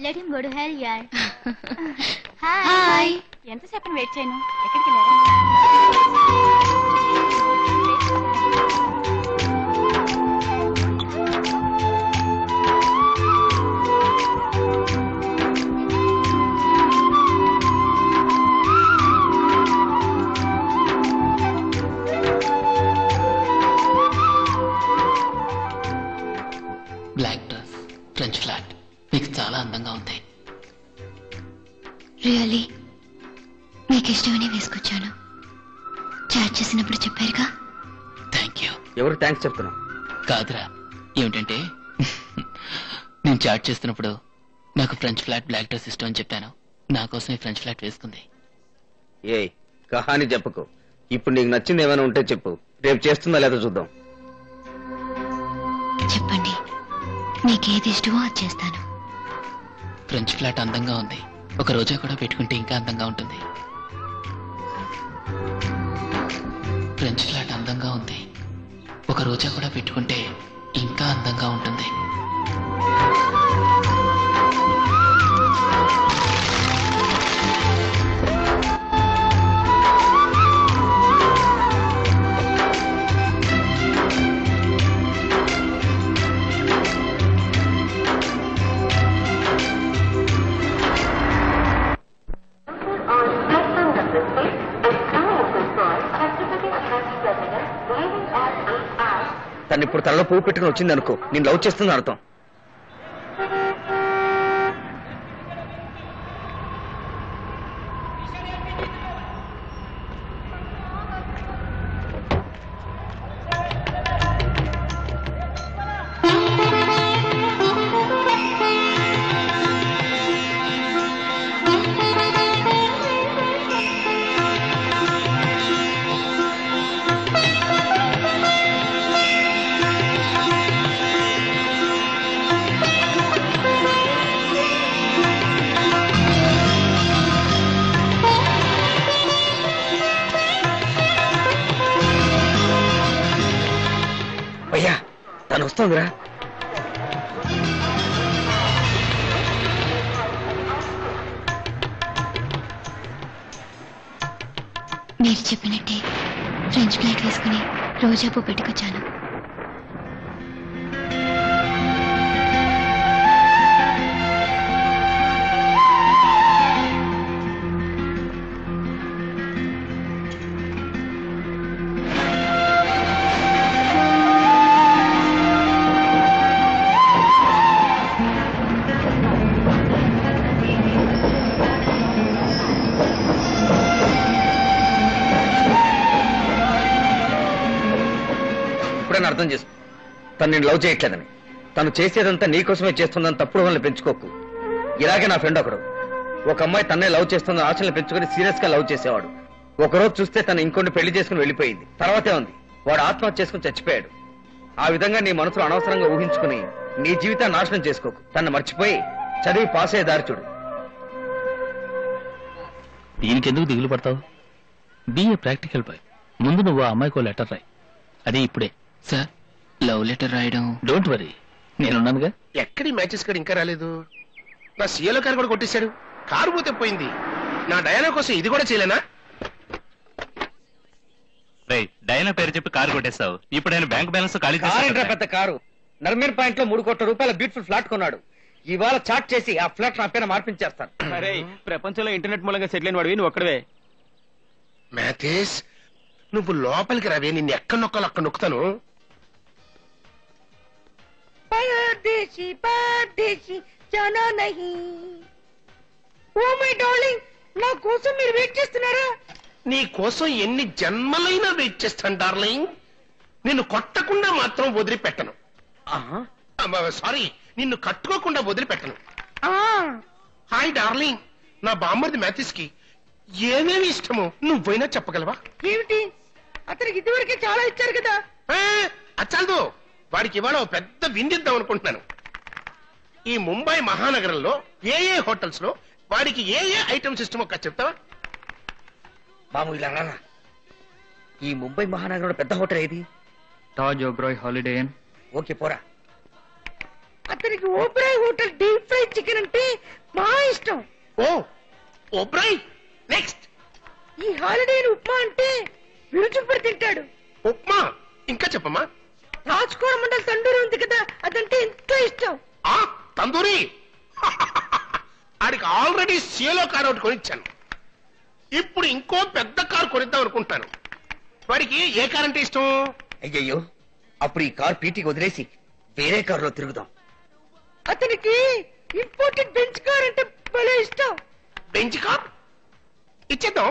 let him go to hell యార్. హాయ్. ఎంతసేపు వెయిట్ చేయను? ఎక్కడికి వెళ్ళారు? బ్లాక్ డ్రెస్, ఫ్రెంచ్ ఫ్లాట్, మీకు చాలా అందంగా ఉంది. రియల్లీ మీకు ఇష్టమని వేసుకొచ్చాను. చాట్ చేసినప్పుడు చెప్పారుగా. Thank you. ఎవరు థ్యాంక్స్ చెప్తున్నావు? కాదురా, ఏమిటంటే నేను చాట్ చేస్తున్నప్పుడు నాకు ఫ్రెంచ్ ఫ్లాట్ బ్లాక్ డ్రెస్ ఇష్టం అని చెప్పాను. నా కోసం ఈ ఫ్రెంచ్ ఫ్లాట్ వేసుకుంది. ఏ కహాని చెప్పకు. ఇప్పుడు నీకు నచ్చింది ఏమైనా ఉంటే చెప్పు, రేపు చేస్తుందా లేదా చూద్దాం. చెప్పండి, నీకేది ఇష్టమో అది చేస్తాను. ఫ్రెంచ్ ఫ్లాట్ అందంగా ఉంది. ఒక రోజా కూడా పెట్టుకుంటే ఇంకా అందంగా ఉంటుంది. ఫ్రెంచ్ ఫ్లాట్ అందంగా ఉంది. ఒక రోజా కూడా పెట్టుకుంటే ఇంకా అందంగా ఉంటుంది. తను ఇప్పుడు తనలో పువ్వు పెట్టుకుని వచ్చింది అనుకో, నేను లవ్ చేస్తుంది అర్థం. అయ్యా తను వస్తుందిరా. మీరు చెప్పినట్టే ఫ్రెంచ్ ఫ్లాట్ వేసుకుని రోజా పువ్వు పెట్టుకొచ్చాను. ఇప్పుడైనా అర్థం చేసుకో, తను నేను లవ్ చేయట్లేదని. తను చేసేదంతా నీకోసమే చేస్తుందని తప్పుడు వాళ్ళని పెంచుకోకు. ఇలాగే నా ఫ్రెండ్ ఒకడు, ఒక అమ్మాయి తన్నే లవ్ చేస్తుందని ఆశలు పెంచుకొని సీరియస్ గా లవ్ చేసేవాడు. ఒకరోజు చూస్తే తను ఇంకొన్ని పెళ్లి చేసుకుని వెళ్ళిపోయింది. తర్వాతే ఉంది వాడు ఆత్మహత్య చేసుకుని చచ్చిపోయాడు. ఆ విధంగా నీ మనసులో అనవసరంగా ఊహించుకుని నీ జీవితాన్ని నాశనం చేసుకోకు. తను మర్చిపోయి చదివి పాస్ అయ్యే దారి చూడు. దీనికెందుకు దిగులు పడతావు? Be a practical boy. ముందు నువ్వు ఆ అమ్మాయికో లెటర్ రాయి. అది ఇప్పుడే. సార్, లవ్ లెటర్ రాయడం? డోంట్ వరీ, నేనున్నానుగా. ఎక్కడి మ్యాచెస్ కాడు ఇంకా రాలేదు. నా సీఎలో కారు కూడా కొట్టేశాడు. కారు పోతే పోయింది. నా డయానా కోసం ఇది కూడా చేయలేనా? డైనా పేరు చెప్పి కారు కొట్టేస్తావు. ఇప్పుడు ఆయన బ్యాంక్ బ్యాలెన్స్ ఖాళీ కారేంట్రా పెద్ద కారు. నర్మీర్ పాయింట్ లో 3 కోట్ల రూపాయల బ్యూటిఫుల్ ఫ్లాట్ కొన్నాడు. ఇవాళ చాట్ చేసి ఆ ఫ్లాట్ నా పేరు మార్పించేస్తాను. అరే ప్రపంచంలో ఇంటర్నెట్ మూలంగా సెటిల్ అయిన వాడివి నువ్వు ఒక్కడవే. మ్యాథేస్, నువ్వు లోపలికి రావే, నిన్ను ఎక్కడ నొక్కాలో అక్కడ నొక్కుతాను. परदेसी परदेसी जाना नहीं. ఓ మై డార్లింగ్, నా కోసం మీరు వెయిట్ చేస్తున్నారా? నీ కోసం ఎన్ని జన్మలైనా వెయిట్ చేస్తాను డార్లింగ్. నిన్ను కొట్టకుండా మాత్రం వదిలిపెట్టను. సారీ, నిన్ను కట్టుకోకుండా వదిలిపెట్టను. హాయ్ డార్లింగ్, నా బామ్మర్ది మ్యాథిస్ కి ఏమేమి ఇష్టమో నువ్వైనా చెప్పగలవా? ఏమిటి? అతనికి ఇదివరకే చాలా ఇచ్చారు కదా. అచ్చాలదు, వాడికి ఇవాళ ఓ పెద్ద విందిద్దాం అనుకుంటున్నాను. ఈ ముంబై మహానగరంలో ఏ ఏ హోటల్స్ లో వాడికి ఏ ఏ ఐటమ్స్ ఇష్టమో చెప్తావా? మామూలు ఇలా రారా. ఈ ముంబై మహానగరంలో పెద్ద హోటల్ ఏది? Taj Oberoi holiday in. Okay పోరా. అతనికి Oberoi hotel deep fry chicken అంటే మా ఇష్టం. ఓ ఓబ్రాయ్ నెక్స్ట్. ఈ హాలిడే ఉప్మా అంటే విరుచుకుపడి తింటాడు. ఉప్మా ఇంకా చెప్పమ్మా. రాజ్కోర మండల్ తండూరి ఉంది కదా, అదంటే ఎంతో ఇష్టం. ఆ తందూరి ఆడికి ఆల్రెడీ సేలో కార్ ఒకటి కొనిచ్చాను. ఇప్పుడు ఇంకో పెద్ద కారు కొనిద్దాం అనుకుంటాను. వాడికి ఏ కార్ అంటే ఇష్టం? అయ్యయ్యో, అప్పుడు ఈ కార్ పీటీకి వదిలేసి వేరే కారులో తిరుగుదాం. అతనికి ఇంపోర్టెడ్ బెంచ్ కార్ అంటే భలే ఇష్టం. బెంచ్ కార్ ఇచ్చేద్దాం.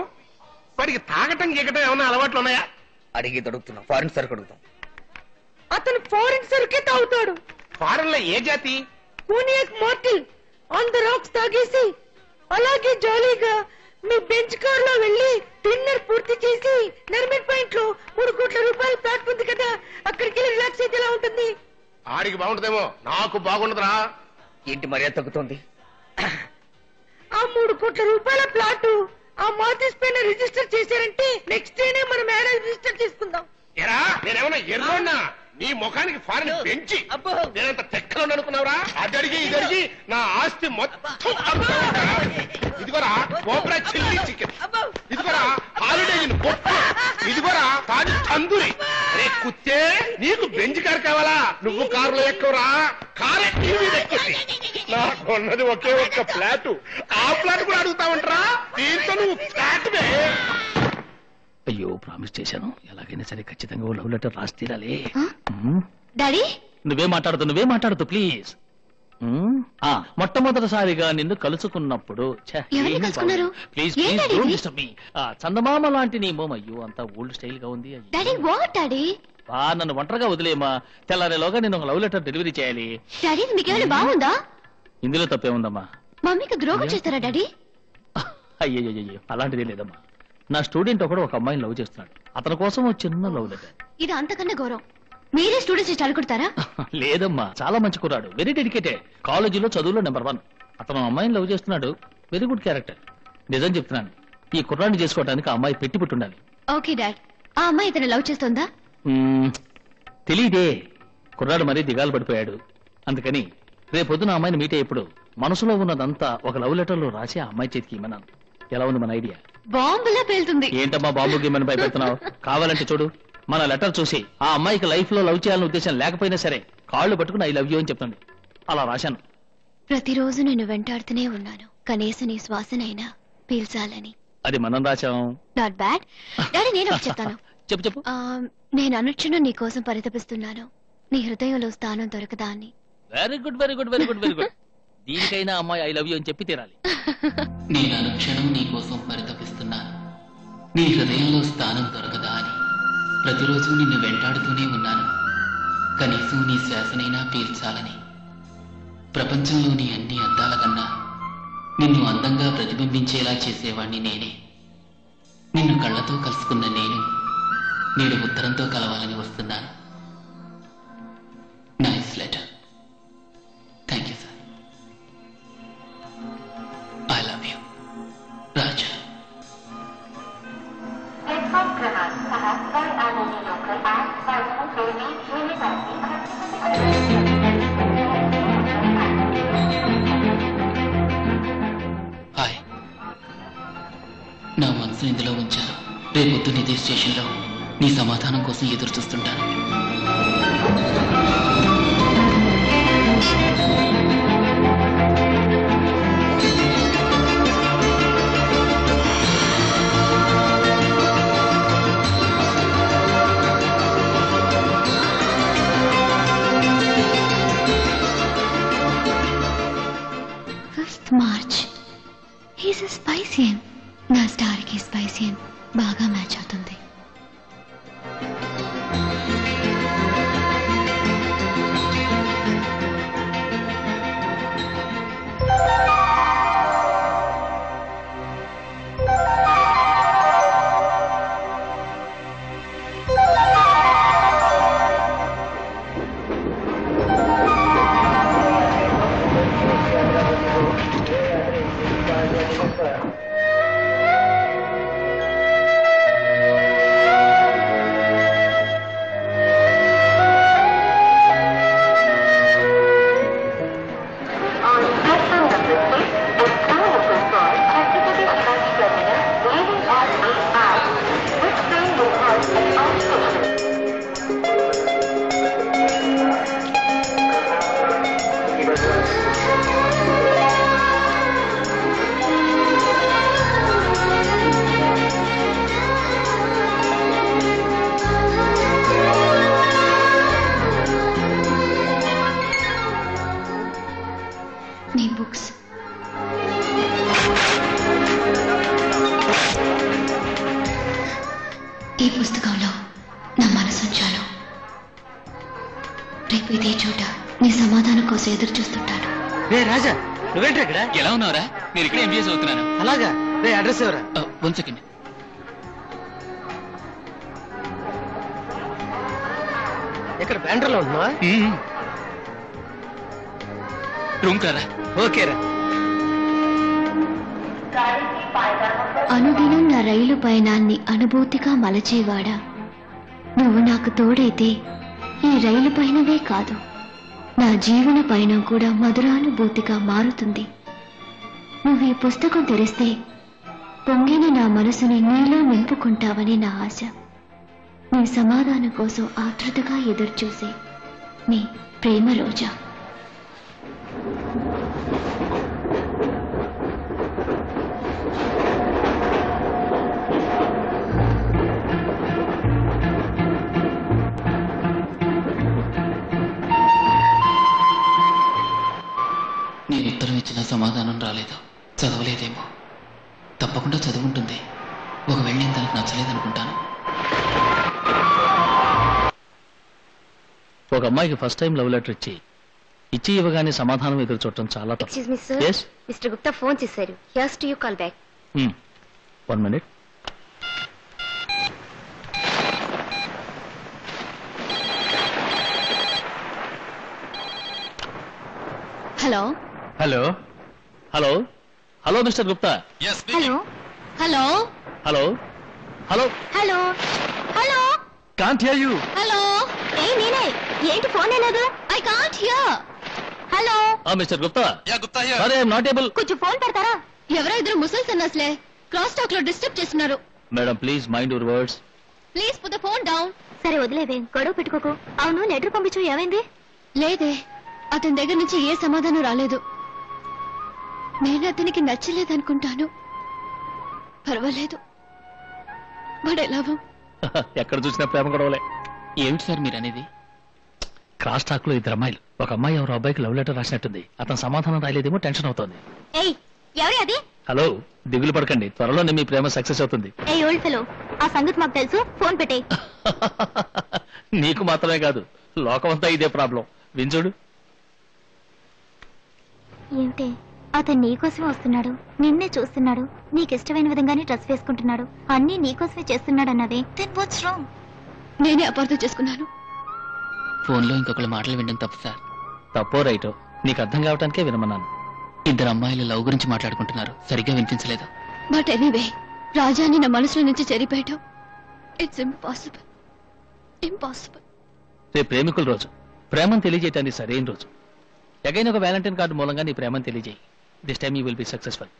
వాడికి తాగటం గీకటం ఏమన్నా అలవాట్లు ఉన్నాయా? అడిగి దొరుకుతున్నాం. ఫారెన్ సరుకు అడుగుతాం. అతను ఫారెన్ సరుకే తాగుతాడు. ఫారెన్ లో ఏ జాతి? కోనియాక్ మార్టిల్ ఆన్ ద రాక్స్ తాగేసి అలాగే జాలీగా మీ బెంచ్ కార్ లో వెళ్లి డిన్నర్ పూర్తి చేసి నర్మల్ పాయింట్ లో 3 కోట్ల రూపాయలు ప్లాట్ ఉంది కదా, అక్కడికి వెళ్ళి రిలాక్స్ అయితే ఎలా ఉంటుంది? ఆడికి బాగుంటుందేమో, నాకు బాగుండదురా. ఏంటి మర్యాద తగ్గుతోంది? ఆ 3 కోట్ల రూపాయల ప్లాట్ ఆ మార్టిస్ పైన రిజిస్టర్ చేశారంటే నెక్స్ట్ డేనే మనం మ్యారేజ్ రిజిస్టర్ చేసుకుందాం. ఎరా నేనేమన్నా ఎర్రోన్నా? నీ ముఖానికి ఫారెన్ పెంచి నేనంత తెక్కలో అనుకున్నావురా? అదడిగి ఇదడిగి నా ఆస్తి మొత్తం అమ్ముతావురా. ఇదిగోరా కోబ్రా చిల్లీ చికెన్, ఇదిగోరా హాలిడే ఇన్ బొట్టు, ఇదిగోరా తాజ్ తందూరి. రే కుత్తే, నీకు బెంచ్ కారు కావాలా? నువ్వు కారులో ఎక్కువరా, కారు ఎక్కువ. నాకు ఉన్నది ఒకే ఒక్క ఫ్లాట్, ఆ ఫ్లాట్ కూడా అడుగుతావంటరా? దీంతో నువ్వు ఫ్లాట్ వే. అయ్యో ప్రామిస్ చేశాను, ఎలాగైనా సరే ఖచ్చితంగా ఓ లవ్ లెటర్ రాసి తీరాలి. డాడీ నువ్వే మాట్లాడుతూ ప్లీజ్. మొట్టమొదటిసారిగా నిన్ను కలుసుకున్నప్పుడు ఎవరిని కలుసుకున్నారు? ప్లీజ్ ఏం ప్లీజ్ డాడీ డోంట్ ఇది? Disturb me. చందమామ లాంటి నీ మోమ, అయ్యో అంతా ఓల్డ్ స్టైల్ గా ఉంది. అయ్యో. Daddy what daddy? నన్ను ఒంటరిగా వదిలేమా, తెల్లారేలోగా నేను ఒక లవ్ లెటర్ డెలివరీ చేయాలి. డాడీ మీకేమైనా బాగుందా? ఇందులో తప్పే ఉందమ్మా. మమ్మీకి ద్రోహం చేస్తారా డాడీ? అయ్యయ్యో అలాంటిదే లేదమ్మా. నా స్టూడెంట్ ఒకడు ఒక అమ్మాయిని లవ్ చేస్తున్నాడు. అతని కోసం ఒక చిన్న లవ్ లెటర్. ఇది అంతకన్నా గౌరవం. మీరే స్టూడెంట్స్ ఇచ్చి అడుగుతారా? లేదమ్మా, చాలా మంచి కుర్రాడు, వెరీ డెడికేటెడ్, కాలేజీలో చదువులో నెంబర్ 1. అతను అమ్మాయిని లవ్ చేస్తున్నాడు, వెరీ గుడ్ క్యారెక్టర్. నిజం చెప్తున్నాను, ఈ కుర్రాన్ని చేసుకోవడానికి ఆ అమ్మాయి పెట్టి పుట్టుండాలి. ఓకే డాడ్, ఆ అమ్మాయి ఇతను లవ్ చేస్తుందా? తెలీదే, కుర్రాడు మరీ దిగాలు పడిపోయాడు. అందుకని రేపొద్దున అమ్మాయిని మీట్ అయ్యేప్పుడు మనసులో ఉన్నదంతా ఒక లవ్ లెటర్ లో రాసి ఆ అమ్మాయి చేతికి ఇమ్మన్నాను. ఎలా ఉంది మన ఐడియా? బాంబులా పేలుతుంది. ఏంటమ్మా బాంబు గిమ్మని భయపెడుతున్నావు? కావాలంటే చూడు, మన లెటర్ చూసి ఆ అమ్మాయికి లైఫ్ లో లవ్ చేయాలని ఉద్దేశం లేకపోయినా సరే కాళ్ళు పట్టుకుని ఐ లవ్ యూ అని చెప్తుంది. అలా రాశాను. ప్రతిరోజు నేను వెంటాడుతూనే ఉన్నాను, కనీసం నీ శ్వాసనైనా పీల్చాలని. అది మనం రాశాం. Not bad daddy. నేను ఒకటి చెప్తాను. చెప్పు. నేను అనుక్షణం నీ కోసం పరితపిస్తున్నాను, నీ హృదయంలో స్థానం దొరకదా అని. Very good. దీనికైనా అమ్మాయి ఐ లవ్ యూ అని చెప్పి తీరాలి. నేను అనుక్షణం నీ కోసం పరితపిస్తున్నాను, నీ హృదయంలో స్థానం దొరకదా అని. ప్రతిరోజు నిన్ను వెంటాడుతూనే ఉన్నాను, కనీసం నీ శ్వాసనైనా పీల్చాలని. ప్రపంచంలోని అన్ని అద్దాల కన్నా నిన్ను అందంగా ప్రతిబింబించేలా చేసేవాణ్ణి నేనే. నిన్ను కళ్ళతో కలుసుకున్న నేను నేడు ఉత్తరంతో కలవాలని వస్తున్నాను. Nice letter. Thank you sir. I love you Raja. Hi, నా మనసును ఇందులో ఉంచాను. రేపొద్దున ఇదే స్టేషన్లో నీ సమాధానం కోసం ఎదురు చూస్తుంటాను. మార్చ్. హీస్ స్పైసియన్. నా స్టార్ కి స్పైసియన్ బాగా మ్యాచ్ అవుతుంది. నీ బుక్స్. ఈ పుస్తకంలో నా మనసు ఉంచాను. రేపు ఇదే చోట నీ సమాధానం కోసం ఎదురు చూస్తుంటాను. రే రాజా, నువ్వేంటి ఇక్కడ? ఎలా ఉన్నావురా? నేను ఇక్కడ ఎంబీఏ చదువుతున్నాను. అలాగా? రే అడ్రస్ ఎవరా? 1 సెకండ్. ఇక్కడ బ్యాండ్రలో ఉంటున్నావా? రూమ్ కారా? ఓకేరా. అనుదినం నా రైలు పయనాన్ని అనుభూతిగా మలచేవాడా, నువ్వు నాకు తోడైతే ఈ రైలు పయనమే కాదు, నా జీవన పయనం కూడా మధురానుభూతిగా మారుతుంది. నువ్వు ఈ పుస్తకం తెరిస్తే పొంగిన నా మనసుని నీలో నింపుకుంటావని నా ఆశ. నీ సమాధానం కోసం ఆతృతగా ఎదురుచూసే నీ ప్రేమ రోజా. నేను ఉత్తరం ఇచ్చిన సమాధానం రాలేదు. చదవలేదేమో. తప్పకుండా చదువుంటుంది. ఒకవేళ నేను తనకు నచ్చలేదనుకుంటాను. ఒక అమ్మాయికి ఫస్ట్ టైం లవ్ లెటర్ ఇచ్చి ఇవ్వగానే సమాధానం ఎదురు చూడటం చాలా తప్పు. Excuse me sir, Yes? Mister Gupta phone చేశారు. Here's to you call back. 1 minute. Hello hello hello hello mister Gupta. Hello hello hello hello hello hello can't hear you. Hello. ఏ నేనే. ఏంటి ఫోన్ లేదు? I can't hear. Hello mister Gupta. సరే, I'm not able. కొంచెం phone పెడతారా? ఎవరో ఇద్దరు ముసలి సన్నాసులే క్రాస్ టాక్ లో డిస్టర్బ్ చేస్తున్నారు. Madam please mind your words. Please put the phone down. సరే వదిలేవే, గొడవ పెట్టుకోకు. అవును, లెటర్ పంపించు, ఏమైంది? లేదే, అతని దగ్గర నుంచి ఏ సమాధానం రాలేదు. నేను అతనికి నచ్చలేదనుకుంటాను. పర్వాలేదు, వాడే లాభం. ఎక్కడ చూసినా ప్రేమ గొడవలే. ఏమిటి సార్ మీరు అనేది? క్రాస్ టాక్ లో ఇద్దరు అమ్మాయిలు. ఒక అమ్మాయి ఎవరో అబ్బాయికి లవ్ లెటర్ రాసినట్టుంది. అతను సమాధానం రాయలేదేమో, టెన్షన్ అవుతోంది. ఏయ్, ఎవరి అది? హలో, దిగులు పడకండి, త్వరలోనే మీ ప్రేమ సక్సెస్ అవుతుంది. ఏ ఓల్డ్ ఫెలో, ఆ సంగతి మాకు తెలుసు. ఫోన్ పెట్టే. నీకు మాత్రమే కాదు, లోకమంతా ఇదే ప్రాబ్లం. వింజుడు. ఏమిటి, అతను నీకోసమే వస్తున్నాడు, నిన్నే చూస్తున్నాడు, నీకిష్టమైన విధంగానే డ్రెస్ వేసుకుంటున్నాడు, అన్నీ నీకోసమే చేస్తున్నాడు అన్నదే. Then what's wrong? నేనే అపార్థం చేసుకున్నాను. ఫోన్లో ఇంకొకళ్ళ మాటలు వినడం తప్పు సార్. తప్పో రైటో నీకు అర్థం కావటానికే వినమన్నాను. ఇద్దరు అమ్మాయిలు లవ్ గురించి మాట్లాడుకుంటున్నారు, సరిగ్గా వినిపించలేదు. బట్ ఎనీవే, రాజాని నా మనసులో నుంచి చెరిపేయటం ఇట్స్ ఇంపాసిబుల్. ఇంపాసిబుల్. రేపు ప్రేమికుల రోజు, ప్రేమను తెలియజేయటానికి సరైన రోజు. ఎగైన ఒక వ్యాలంటైన్ కార్డు మూలంగా నీ ప్రేమను తెలియజేయి. This time you will be successful.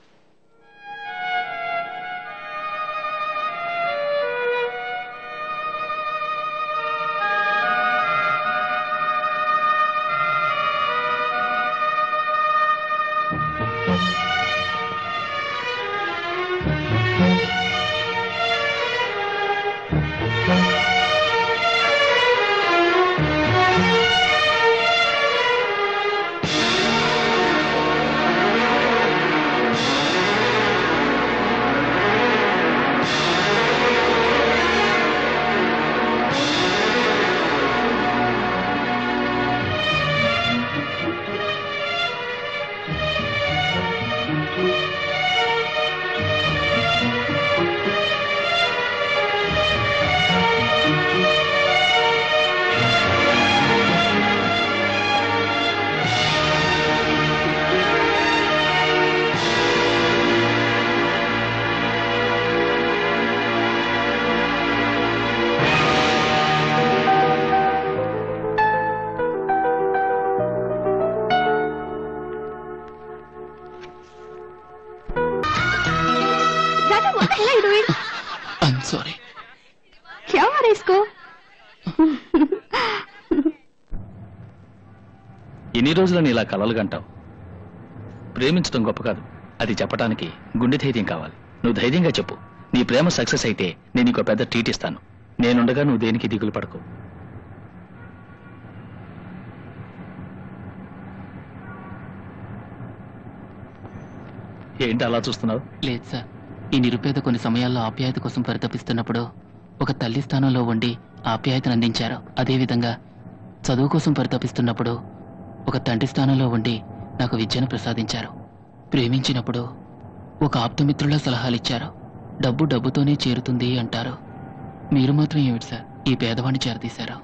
Sorry. क्या हो रहा है इसको? ఎన్ని రోజులని ఇలా కలలు కంటావు? ప్రేమించడం గొప్ప కాదు, అది చెప్పడానికి గుండె ధైర్యం కావాలి. నువ్వు ధైర్యంగా చెప్పు. నీ ప్రేమ సక్సెస్ అయితే నేను నీకు పెద్ద ట్రీట్ ఇస్తాను. నేనుండగా నువ్వు దేనికి దిగులు పడకు. ఏంటి అలా చూస్తున్నావు? లేదు సార్, ఈ నిరుపేద కొన్ని సమయాల్లో ఆప్యాయత కోసం పరితపిస్తున్నప్పుడు ఒక తల్లి స్థానంలో ఉండి ఆప్యాయతను అందించారు. అదేవిధంగా చదువు కోసం పరితపిస్తున్నప్పుడు ఒక తండ్రి స్థానంలో ఉండి నాకు విద్యను ప్రసాదించారు. ప్రేమించినప్పుడు ఒక ఆప్తమిత్రుల సలహాలిచ్చారు. డబ్బు డబ్బుతోనే చేరుతుంది అంటారు. మీరు మాత్రం ఏమిటి సార్ ఈ పేదవాణ్ణి చేరదీశారు?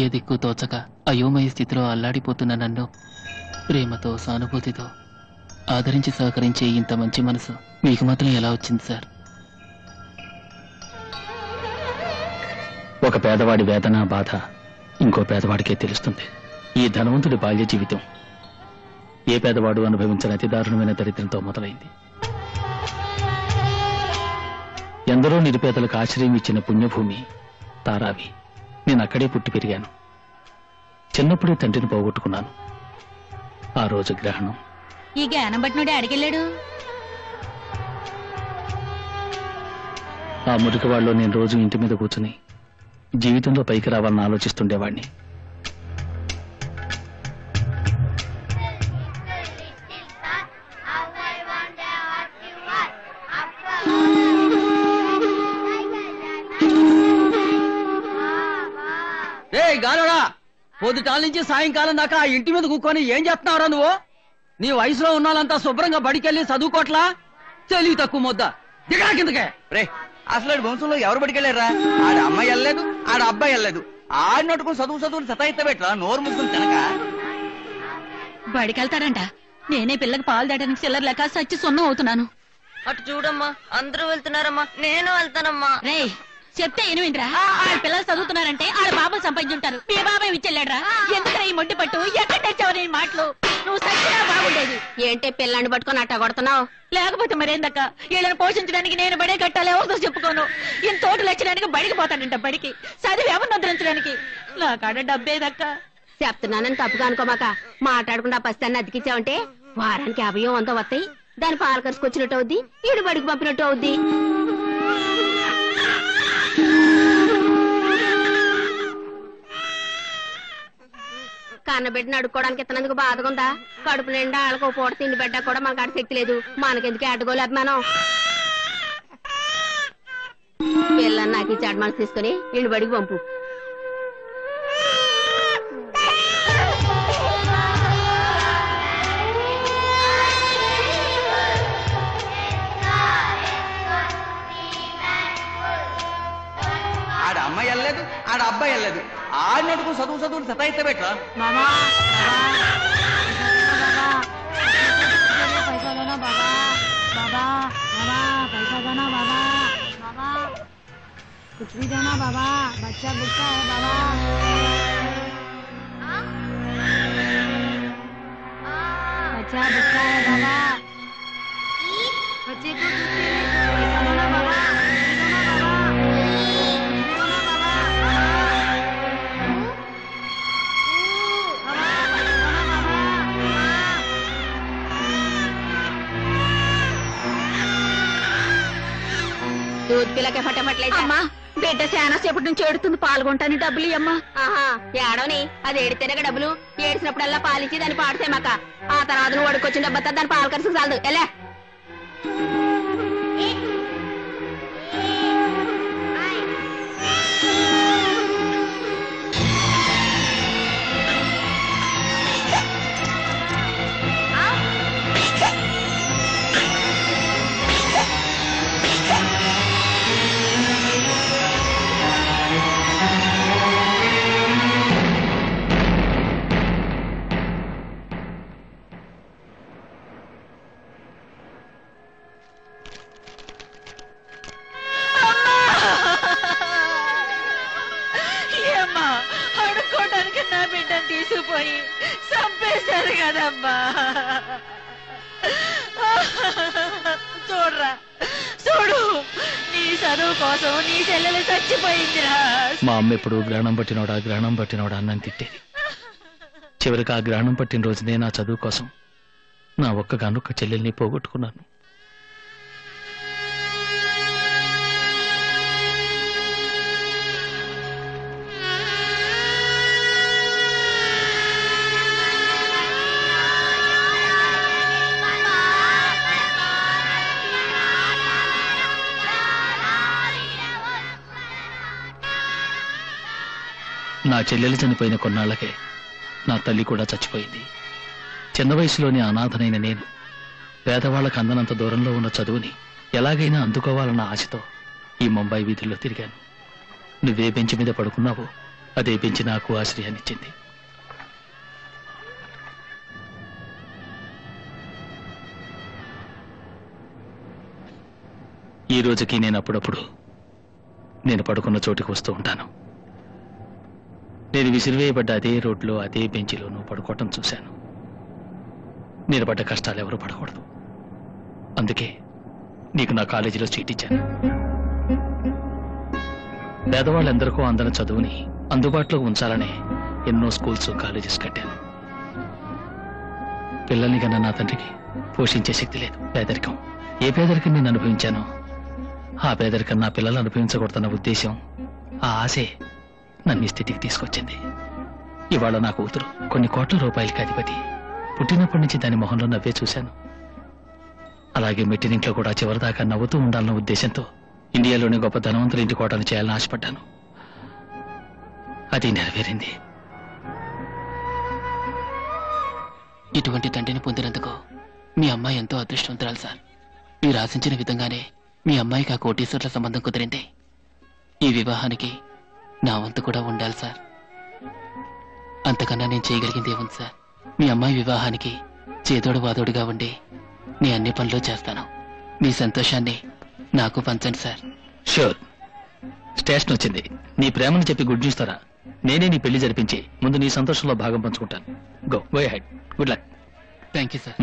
ఏ దిక్కు తోచక అయోమయ స్థితిలో అల్లాడిపోతున్న నన్ను ప్రేమతో సానుభూతితో ఆదరించి సహకరించే ఇంత మంచి మనసు మీకు మాత్రం ఎలా వచ్చింది సార్? ఒక పేదవాడి వేదన బాధ ఇంకో పేదవాడికే తెలుస్తుంది. ఈ ధనవంతుడి బాల్య జీవితం ఏ పేదవాడు అనుభవించిన అతి దారుణమైన దరిద్రంతో మొదలైంది. ఎందరో నిరుపేదలకు ఆశ్రయం ఇచ్చిన పుణ్యభూమి తారావి. నేను అక్కడే పుట్టి పెరిగాను. చిన్నప్పుడే తండ్రిని పోగొట్టుకున్నాను. ఆ రోజు గ్రహణం. ఈ జ్ఞానం బట్టినోడే అడిగెళ్ళాడు. ఆ మురికివాళ్ళలో నేను రోజు ఇంటి మీద కూర్చుని జీవితంలో పైకి రావాలని ఆలోచిస్తుండేవాడిని. గాలోడా, పొద్దుటాల నుంచి సాయంకాలం దాకా ఆ ఇంటి మీద కూకొని ఏం చేస్తున్నావురా నువ్వు? నీ వయసులో ఉన్నాళ్ళంతా శుభ్రంగా బడికెళ్ళి చదువుకోట్లా? తెలివి తక్కువ ముద్ద దిగా కిందకే. రే, అసలు వంశంలో ఎవరు బడికెళ్ళారా? ఆడ అమ్మాయి వెళ్ళలేదు, ఆడ అబ్బాయి వెళ్ళలేదు. ఆడినట్టుకుని చదువులు సతాయిత్తబెట్రా, నోరు ముసుకుని తినక. బడికెళ్తాడంట. నేనే పిల్లకి పాలు దాటానికి చిల్లర లెక్క సచ్చి సున్నం అవుతున్నాను. అటు చూడమ్మా, అందరూ వెళ్తున్నారమ్మా, నేను వెళ్తానమ్మా. రే, చెప్తే ఏనువింట్రా? ఆడ పిల్లలు చదువుతున్నారంటే ఆడ బాబాయ్ సంపాదించుంటారు. మీ బాబాయ్ ఇచ్చెళ్ళాడ్రా? ఎందుకు ఈ మొండి పట్టు? ఎక్కడ తెచ్చావు నీ మాటలు? నువ్వు సచ్చినా బాగుండేది. ఏంటే పిల్లాన్ని పట్టుకొని అట్ట కొడుతున్నావు? లేకపోతే మరేందక్క, వీళ్ళని పోషించడానికి నేను బడే కట్టాలి. ఎవరితో చెప్పుకోను. ఈయన తోటలు వచ్చడానికి బడికి పోతానంట. బడికి చదివి ఎవరిని ఉద్ధరించడానికి? నా కాడ డబ్బేదక్క. చెప్తున్నానని తప్పుగా అనుకోమాక. మాట్లాడకుండా పస్తాన్ని అతికిచ్చావంటే వారానికి 50 100 వస్తాయి. దాని పాలు ఖర్చుకొచ్చినట్టు అవుద్ది, ఈడు బడికి పంపినట్టు అవుద్ది. కన్నబిడ్డని అడుక్కోవడానికి ఇతనందుకు బాధగా ఉందా? కడుపు నిండా వాళ్ళకు పూట తిండి బిడ్డ కూడా మనకు అడ శక్తి లేదు. మనకెందుకు అడ్డుకోలే అభిమానం? పిల్లని నాకు ఇచ్చి అడ్వాన్స్ తీసుకుని ఇంటి బడికి పంపు. ఆడ అమ్మాయి వెళ్ళలేదు, ఆడ అబ్బాయి వెళ్ళలేదు. ఆడినట్టుకుని చదువులు సతాయిత్తబెట్రా. कुछ भी देना बाबा, बच्चा बुच्चा है बाबा। बच्चा बुच्चा है बाबा, बच्चे को कुछ पैसा दो ना बाबा, दूध पिलाके फटाफट ले जा। అమ్మా, బిడ్డ చాలా సేపటి నుంచి ఏడుతుంది. పాల్గొంటాను, డబ్బులు ఇయ్యమ్మా. ఆహా, ఏడవని అది ఏడితేనే డబ్బులు. ఏడిసినప్పుడల్లా పాలిచ్చి దాన్ని పాడితేమాక. ఆ తర్వాత నువ్వు అడుకొచ్చిన డబ్బా దాన్ని పాలు ఖర్చుకు చాలదు. ఎలా ఏమ్మా, అడుక్కోవడానికి నా బిడ్డను తీసుకుపోయి చంపేశారు కదమ్మా. చూడరా, చూడు, నీ చదువు కోసం నీ చెల్లెలు చచ్చిపోయిందిరా. మా అమ్మ ఎప్పుడు గ్రహణం పట్టినోడా అన్నని తిట్టేది. చివరికి ఆ గ్రహణం పట్టిన రోజునే నా చదువు కోసం నా ఒక్కగానొక్క చెల్లెల్ని పోగొట్టుకున్నాను. నా చెల్లెలు చనిపోయిన కొన్నాళ్లకే నా తల్లి కూడా చచ్చిపోయింది. చిన్న వయసులోనే అనాథనైన నేను పేదవాళ్లకు అందనంత దూరంలో ఉన్న చదువుని ఎలాగైనా అందుకోవాలన్న ఆశతో ఈ ముంబై వీధుల్లో తిరిగాను. నువ్వే బెంచ్ మీద పడుకున్నావో అదే బెంచ్ నాకు ఆశ్రయాన్నిచ్చింది. ఈ రోజుకి నేను అప్పుడప్పుడు నేను పడుకున్న చోటికి వస్తూ ఉంటాను. నేను విసిరివేయబడ్డ అదే రోడ్లో అదే బెంచిలో నువ్వు పడుకోవటం చూశాను. నేను పడ్డ కష్టాలు ఎవరు పడకూడదు. అందుకే నీకు నా కాలేజీలో సీట్ ఇచ్చాను. పేదవాళ్ళెందరికో అందరి చదువుని అందుబాటులో ఉంచాలనే ఎన్నో స్కూల్స్ కాలేజెస్ కట్టాను. పిల్లల్ని కన్నా నా తండ్రికి పోషించే శక్తి లేదు. పేదరికం, ఏ పేదరికం నేను అనుభవించానో ఆ పేదరికం నా పిల్లలు అనుభవించకూడదన్న ఉద్దేశం, ఆ ఆశే నన్ను ఈ స్థితికి తీసుకొచ్చింది. ఇవాళ నా కూతురు కొన్ని కోట్ల రూపాయలకి అధిపతి. పుట్టినప్పటి నుంచి దాని మొహంలో నవ్వే చూశాను. అలాగే మెట్టినింట్లో కూడా చివరిదాకా నవ్వుతూ ఉండాలన్న ఉద్దేశంతో ఇండియాలోని గొప్ప ధనవంతుల ఇంటి కోటను చేయాలని ఆశపడ్డాను. అది నెరవేరింది. ఇటువంటి తండ్రిని పొందినందుకు మీ అమ్మాయి ఎంతో అదృష్టవంతురాలు సార్. మీరు ఆశించిన విధంగానే మీ అమ్మాయికి ఆ కోటీశ్వర్ల సంబంధం కుదిరింది. ఈ వివాహానికి నా వంతు కూడా ఉండాలి సార్. అంతకన్నా నేను చేయగలిగింది ఏముంది సార్? మీ అమ్మాయి వివాహానికి చేదోడు వాదోడుగా ఉండి నీ అన్ని పనులు చేస్తాను. మీ సంతోషాన్ని నాకు పంచండి సార్. షూర్. స్టేషన్ వచ్చింది. నీ ప్రేమను చెప్పి గుడ్ న్యూస్ తరా. నేనే నీ పెళ్లి జరిపించి ముందు నీ సంతోషంలో భాగం పంచుకుంటాను. Go ahead. Good luck. Thank you sir.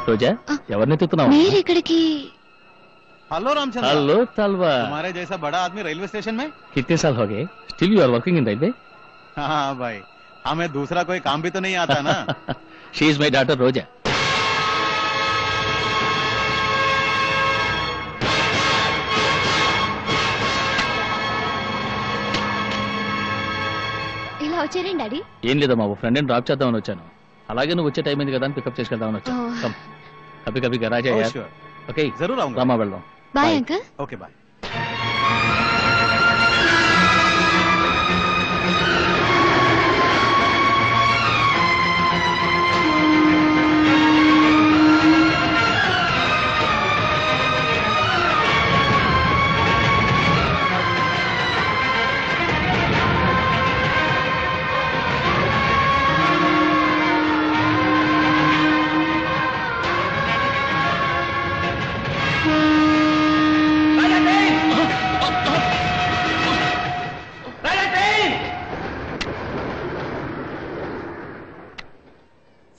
Roja, ఎవరిని ఎత్తుతున్నావు? మీరు ఇక్కడికి? हेलो रामचंद्र। हेलो तलवार। तुम्हारे जैसा बड़ा आदमी रेलवे स्टेशन में? कितने साल हो गए? Still you are working in railway? हाँ भाई, हमें दूसरा कोई काम भी तो नहीं आता ना। शी इज माई डॉटर रोजा। ఇలా వచ్చారేంటి డాడీ? ఏం లేదమ్మా, ఓ ఫ్రెండ్ డ్రాప్ చేద్దామని వచ్చాను. అలాగే నువ్వు వచ్చే టైం అయింది కదా అని పికప్ చేసుకెళ్దామని వచ్చాను. కమ్, కभी कभी घर आ जाए यार। ఓకే, जरूर आऊंगा। రామా వెళ్దాం। Bye uncle. Okay bye.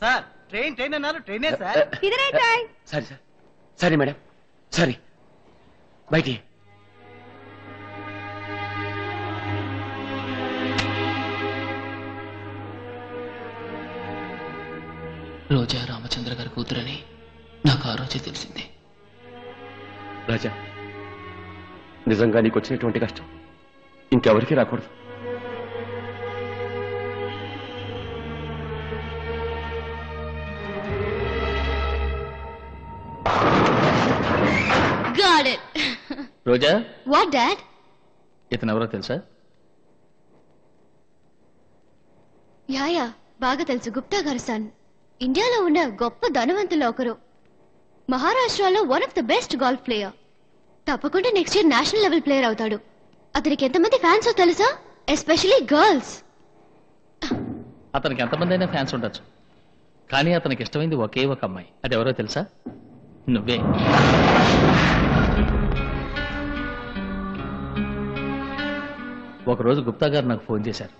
Sir train train అన్నారు, ట్రైనే sir. Sorry sir, sorry madam, sorry. బయటి రోజా రామచంద్ర గారి కూతురని నాకు ఆ రోజే తెలిసింది. రాజా, నిజంగా నీకు వచ్చినటువంటి కష్టం ఇంకెవరికీ రాకూడదు. Got it. Roja, What, Dad? ఇతను ఎవరో తెలుసా? యా బాగా తెలుసు. గుప్తా గారు సన్. ఇండియాలో ఉన్న గొప్ప ధనవంతుల్లో ఒకరు. మహారాష్ట్రలో one of the best golf player. తప్పకుండా next year national level player అవుతాడు. అతనికి ఎంతమంది ఫ్యాన్స్ తెలుసా? Especially girls. అతనికి ఎంతమంది అయినా ఫ్యాన్స్ ఉండొచ్చు, కానీ అతనికి ఇష్టమైంది ఒకే ఒక అమ్మాయి. అది ఎవరో తెలుసా? నువ్వే. ఒకరోజు గుప్తా గారు నాకు ఫోన్ చేశారు.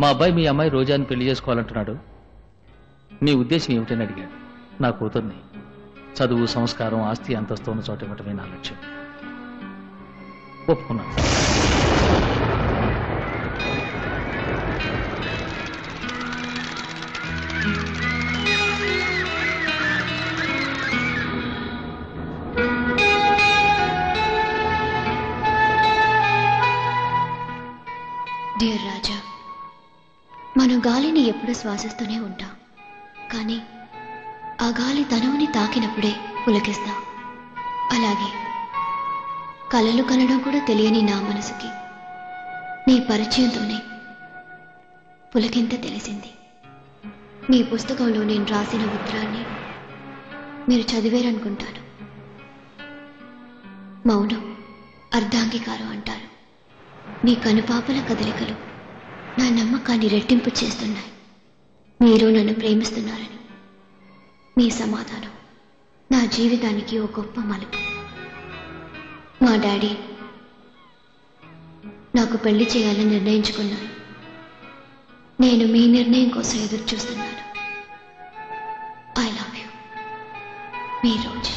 మా అబ్బాయి మీ అమ్మాయి రోజాని పెళ్లి చేసుకోవాలంటున్నాడు, మీ ఉద్దేశం ఏమిటని అడిగాడు. నా కూతుర్ని చదువు, సంస్కారం, ఆస్తి, అంతస్తు ఉన్న చోట ఇవ్వటమే నా లక్ష్యం. ఒప్పుకున్నాను. డియర్ రాజా, మనం గాలిని ఎప్పుడూ శ్వాసిస్తూనే ఉంటాం, కానీ ఆ గాలి తనువుని తాకినప్పుడే పులకిస్తాం. అలాగే కలలు కనడం కూడా తెలియని నా మనసుకి నీ పరిచయంతోనే పులకింత తెలిసింది. మీ పుస్తకంలో నేను రాసిన ఉత్తరాన్ని మీరు చదివేరనుకుంటాను. మౌనం అర్ధాంగీకారం అంటారు. మీ కనుపాపల కదలికలు నా నమ్మకాన్ని రెట్టింపు చేస్తున్నాయి. మీరు నన్ను ప్రేమిస్తున్నారని. మీ సమాధానం నా జీవితానికి ఒక గొప్ప మలుపు. మా డాడీ నాకు పెళ్లి చేయాలని నిర్ణయించుకున్నాను. నేను మీ నిర్ణయం కోసం ఎదురు చూస్తున్నాను. ఐ లవ్ యూ, మీ రోజు.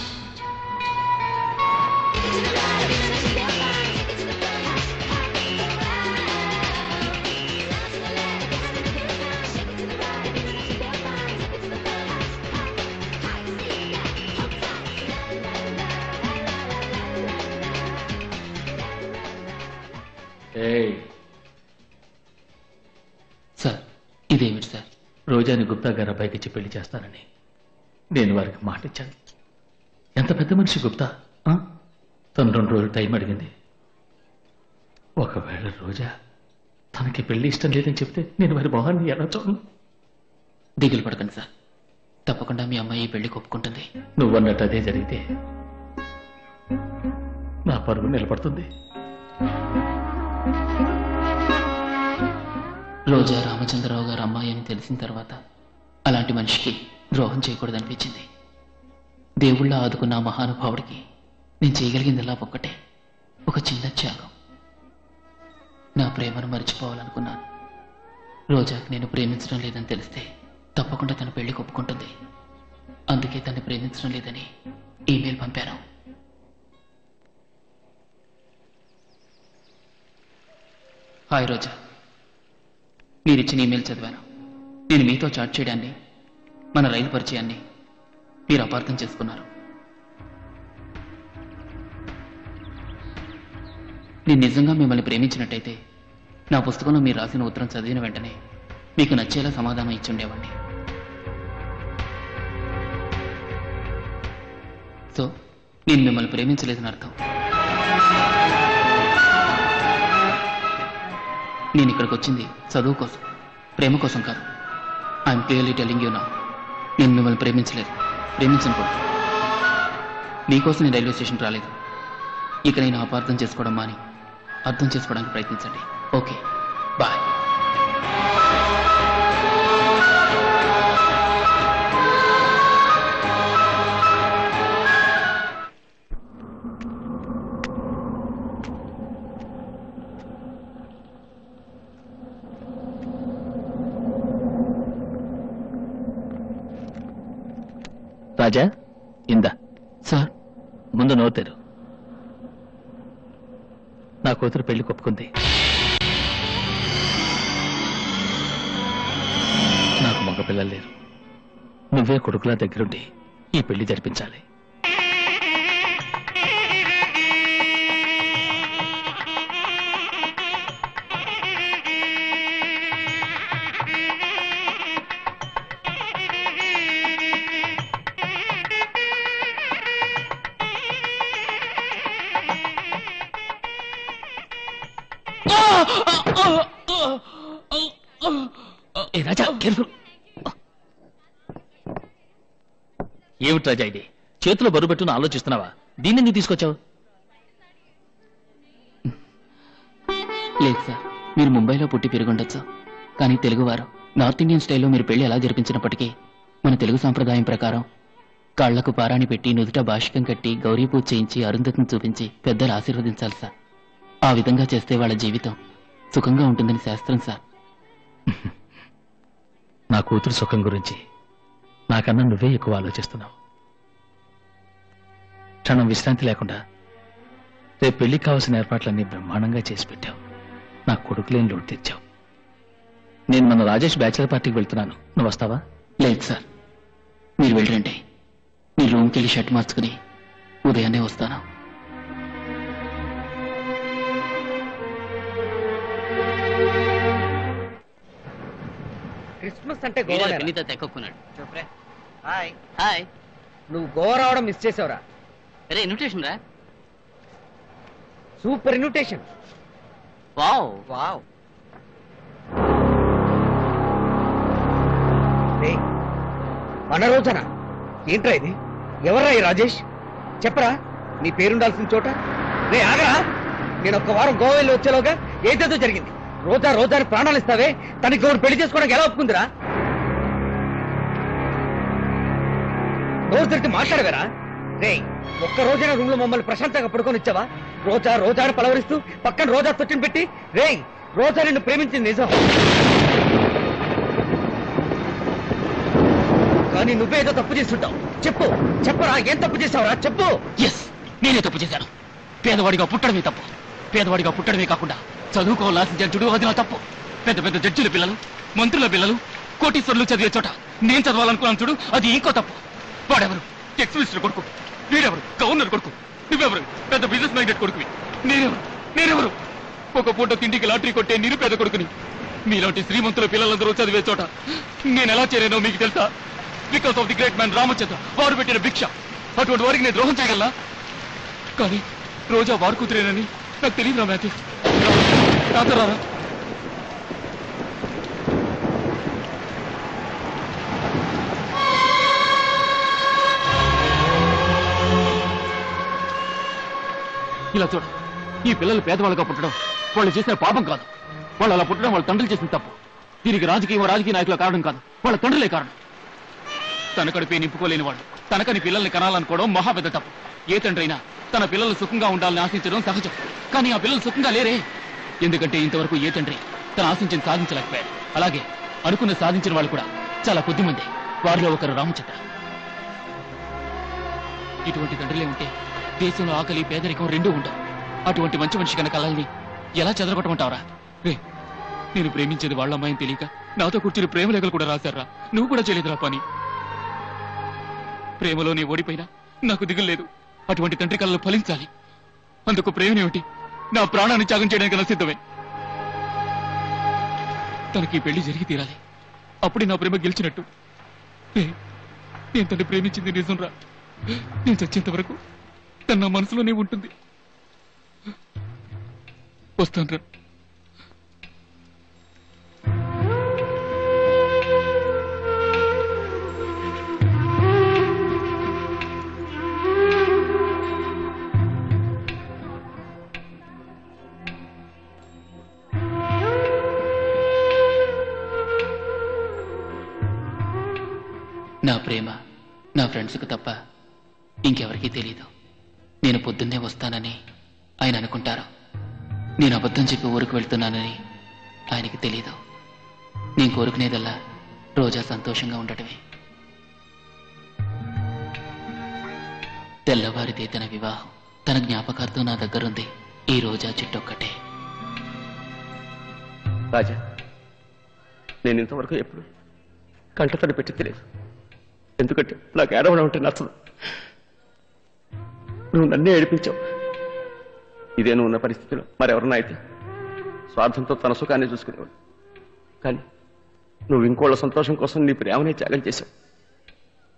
సార్, ఇదేమిటి సార్? రోజాని గుప్తా గారు అబ్బాయికి ఇచ్చి పెళ్లి చేస్తానని నేను వారికి మాట ఇచ్చాను. ఎంత పెద్ద మనిషి గుప్తా. తను 2 రోజులు టైం అడిగింది. ఒకవేళ రోజా తనకి పెళ్లి ఇష్టం లేదని చెప్తే నేను వారి మొహాన్ని ఎలా చూడను? దిగులు పడకండి సార్, తప్పకుండా మీ అమ్మాయి ఈ పెళ్లికి ఒప్పుకుంటుంది. నువ్వన్నట్టు అదే జరిగితే నా పరువు నిలబడుతుంది. రోజా రామచంద్రరావు గారు అమ్మాయి అని తెలిసిన తర్వాత అలాంటి మనిషికి ద్రోహం చేయకూడదనిపించింది. దేవుళ్ళ ఆదుకున్న ఆ మహానుభావుడికి నేను చేయగలిగిందిలా ఒక్కటే, ఒక చిన్న త్యాగం. నా ప్రేమను మర్చిపోవాలనుకున్నాను. రోజాకి నేను ప్రేమించడం లేదని తెలిస్తే తప్పకుండా తన పెళ్లికి ఒప్పుకుంటుంది. అందుకే తను ప్రేమించడం లేదని ఈమెయిల్ పంపాను. హాయ్ రోజా, మీరిచ్చిన ఈమెయిల్ చదివాను. నేను మీతో చాట్ చేయడాన్ని, మన రైలు పరిచయాన్ని మీరు అపార్థం చేసుకున్నారు. నేను నిజంగా మిమ్మల్ని ప్రేమించినట్టయితే నా పుస్తకంలో మీరు రాసిన ఉత్తరం చదివిన వెంటనే మీకు నచ్చేలా సమాధానం ఇచ్చి ఉండేవాడిని. సో నేను మిమ్మల్ని ప్రేమించలేదని అర్థం. నేను ఇక్కడికి వచ్చింది చదువు కోసం, ప్రేమ కోసం కాదు. I'm clearly telling you now, నేను మిమ్మల్ని ప్రేమించలేదు, ప్రేమించను కూడా. మీకోసం నేను రైల్వే స్టేషన్ రాలేదు. ఇక నేను అపార్థం చేసుకోవడం మాని అర్థం చేసుకోవడానికి ప్రయత్నించండి. Okay, bye. రాజా, ఇందా. సార్, ముందు నోతేరు. నా కూతురు పెళ్లి ఒప్పుకుంది. నాకు మగ పిల్లలు లేరు. నువ్వే కొడుకులా దగ్గరుండి ఈ పెళ్లి జరిపించాలి. ఏ రాజా, కేర్ఫుల్. ఏమిటి రాజా ఇది? చేతిలో బరువు పెట్టుకుని ఆలోచిస్తున్నావా? దీన్ని ఎందుకు తీసుకొచ్చావు? లేదు సార్, మీరు ముంబైలో పుట్టి పెరుగుండొచ్చు, కానీ తెలుగువారు నార్త్ ఇండియన్ స్టైల్లో మీరు పెళ్లి ఎలా జరిపించినప్పటికీ మన తెలుగు సాంప్రదాయం ప్రకారం కాళ్లకు పారాణి పెట్టి నుదుట భాషికం కట్టి గౌరీ పూజ చేయించి అరుంధతిని చూపించి పెద్దలు ఆశీర్వదించాలి సార్. ఆ విధంగా చేస్తే వాళ్ళ జీవితం సుఖంగా ఉంటుందని శాస్త్రం సార్. నా కూతురు సుఖం గురించి నాకన్నా నువ్వే ఎక్కువ ఆలోచిస్తున్నావు. క్షణం విశ్రాంతి లేకుండా రేపు పెళ్లికి కావాల్సిన ఏర్పాట్లన్నీ బ్రహ్మాండంగా చేసి పెట్టావు. నా కొడుకులేని లోటు తెచ్చావు. నేను మన రాజేష్ బ్యాచిలర్ పార్టీకి వెళ్తున్నాను, నువ్వు వస్తావా? లేదు సార్, మీరు వెళ్ళండి. మీ రూమ్కి వెళ్ళి షర్ట్ మార్చుకుని ఉదయాన్నే వస్తాను. క్రిస్మస్ అంటే గోవా తెక్కున్నాడు. హాయ్ హాయ్, నువ్వు గోవా రావడం మిస్ చేసావురా. అరే ఇన్విటేషన్ రా. Super invitation. Wow wow. మన రోజనా? ఏంట్రా ఇది? ఎవర్రా ఈ రాజేష్? చెప్పరా, నీ పేరుండాల్సిన చోట. రే ఆగరా, నేను ఒక్క వారం గోవా వెళ్ళి వచ్చేలోగా ఏదేదో జరిగింది. రోజా రోజాని ప్రాణాలు ఇస్తావే, తనకి ఎవరు పెళ్లి చేసుకోవడానికి ఎలా ఒప్పుకుందిరా? రోజు తిరిగి మాట్లాడవేరా? రే, ఒక్క రోజైనా రూమ్ లో మమ్మల్ని ప్రశాంతంగా పడుకొని ఇచ్చావా? రోజా రోజాని పలవరిస్తూ పక్కన రోజా తొట్టిని పెట్టి, రే రోజా నిన్ను ప్రేమించింది నిజం, కానీ నువ్వేదో తప్పు చేస్తుంటావు. చెప్పు, చెప్పరా, ఏం తప్పు చేసావురా? చెప్పు. ఎస్, నేనే తప్పు చేశాను. పేదవాడిగా పుట్టడమే తప్పు. పేదవాడిగా పుట్టడమే కాకుండా చదువుకోవాల్సిన జడ్జుడు, అది నా తప్పు. పెద్ద పెద్ద జడ్జిల పిల్లలు, మంత్రుల పిల్లలు, కోటీశ్వరులు చదివే చోట నేను చదవాలనుకున్నాను చూడు, అది ఇంకో తప్పు. వాడెవరు? ఎక్స్ మినిస్టర్ కొడుకు, వీడెవరు? గవర్నర్ కొడుకు, నువ్వెవరు? పెద్ద బిజినెస్ మైండెడ్ కొడుకువి. నేనెవరు? ఒక పూట తిండికి లాటరీ కొట్టే నిరుపేద కొడుకుని. మీలాంటి శ్రీమంతుల పిల్లలందరూ చదివే చోట నేను ఎలా చేరానో మీకు తెలుసా? Because of the great man Ramachandra. వారు పెట్టిన భిక్ష. అటువంటి వారికి నేను ద్రోహం చేయగలనా? కానీ రోజా వారు కూతురేనని నాకు తెలియదు రా మ్యాథ్యూస్. రారా, ఇలా చూడ. ఈ పిల్లలు పేదవాళ్ళుగా పుట్టడం వాళ్ళు చేసిన పాపం కాదు. వాళ్ళు అలా పుట్టడం వాళ్ళ తండ్రులు చేసిన తప్పు. దీనికి రాజకీయ నాయకుల కారణం కాదు, వాళ్ళ తండ్రులే కారణం. తన కడుపే నింపుకోలేని వాళ్ళు తనకని పిల్లల్ని కనాలనుకోవడం మహా పెద్ద తప్పు. ఏ తండ్రి అయినా తన పిల్లలు సుఖంగా ఉండాలని ఆశించడం సహజం. కానీ ఆ పిల్లలు సుఖంగా లేరే. ఎందుకంటే ఇంతవరకు ఏ తండ్రి తన ఆశించింది సాధించలేకపోయాడు. అలాగే అనుకున్న సాధించిన వాళ్ళు కూడా చాలా కొద్దిమంది. వారిలో ఒకరు రామచంద్ర. ఇటువంటి తండ్రిలే ఉంటే దేశంలో ఆకలి పేదరికం రెండూ ఉండవు. అటువంటి మంచి మనిషి కనుక కలల్ని ఎలా చెదరగొట్టమంటావరా? రే, నేను ప్రేమించేది వాళ్ళ అమ్మాయిని తెలియక నాతో కూర్చుని ప్రేమలేఖలు కూడా రాశారా? నువ్వు కూడా చేయలేదురా పని. ప్రేమలో నీ ఓడిపోయినా నాకు దిగులు లేదు. అటువంటి తండ్రి కళలు ఫలించాలి. అందుకు ప్రేమనేమిటి? నా ప్రాణాన్ని త్యాగం చేయడానికి నా సిద్ధమే. తనకి పెళ్లి జరిగి తీరాలి. అప్పుడే నా ప్రేమ గెలిచినట్టు. నేను తను ప్రేమించింది నిజం రా. నేను చచ్చేంత వరకు తన నా మనసులోనే ఉంటుంది. వస్తాను రా. నా ప్రేమ నా ఫ్రెండ్స్కు తప్ప ఇంకెవరికీ తెలీదు. నేను పొద్దున్నే వస్తానని ఆయన అనుకుంటారు. నేను అబద్ధం చెప్పి ఊరికి వెళ్తున్నానని ఆయనకి తెలీదు. నేను కోరుకునేదల్లా రోజా సంతోషంగా ఉండటమే. తెల్లవారితే తన వివాహం. తన జ్ఞాపకార్థం నా దగ్గరుంది ఈ రోజా చెట్టొక్కటే. రాజా, నేను ఇంతవరకు ఎప్పుడు కంటతడి పెట్టి తెలియదు. ఎందుకంటే నాకు ఏడవడం అంటే నచ్చదు. నువ్వు నన్నే ఏడిపించావు. ఇదే నువ్వు ఉన్న పరిస్థితిలో మరెవరన్నా అయితే స్వార్థంతో తన సుఖాన్ని చూసుకునేవాడు. కానీ నువ్వు ఇంకోళ్ళ సంతోషం కోసం నీ ప్రేమనే త్యాగం చేశావు.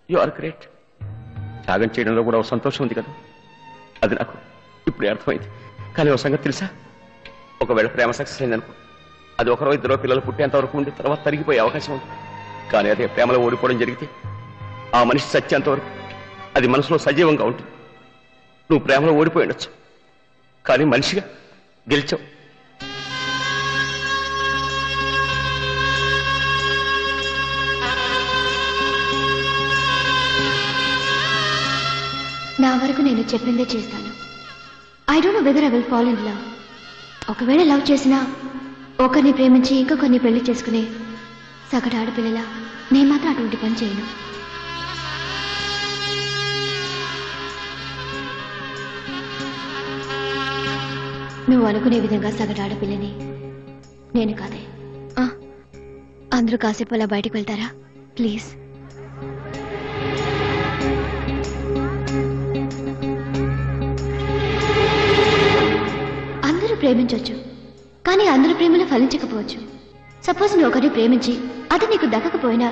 You are great. త్యాగం చేయడంలో కూడా ఒక సంతోషం ఉంది కదా, అది నాకు ఇప్పుడే అర్థమైంది. కానీ ఒక సంగతి తెలుసా, ఒకవేళ ప్రేమ సక్సెస్ అయిందనుకో, అది ఒకరో ఇద్దరో పిల్లలు పుట్టేంత వరకు ఉండి తర్వాత తరిగిపోయే అవకాశం ఉంది. కానీ అదే ప్రేమలో ఓడిపోవడం జరిగితే ఆ మనిషి చచ్చేంత వరకు అది మనసులో సజీవంగా ఉంటుంది. నువ్వు ప్రేమలో ఓడిపోయి ఉండొచ్చు, కానీ మనిషిగా గెలిచావు. నా వరకు నేను చెప్పిందే చేస్తాను. I don't know whether I will fall in love. ఒకవేళ లవ్ చేసినా ఒకరిని ప్రేమించి ఇంకొకరిని పెళ్లి చేసుకునే సగటు ఆడపిల్లలా నేను మాత్రం అటువంటి పని చేయను. నువ్వు అనుకునే విధంగా సగటు ఆడపిల్లని నేను కాదే. అందరూ కాసేపు అలా బయటకు వెళ్తారా ప్లీజ్? అందరూ ప్రేమించవచ్చు, కానీ అందరి ప్రేమలో ఫలించకపోవచ్చు. సపోజ్ నువ్వు ఒకరిని ప్రేమించి అది నీకు దక్కకపోయినా,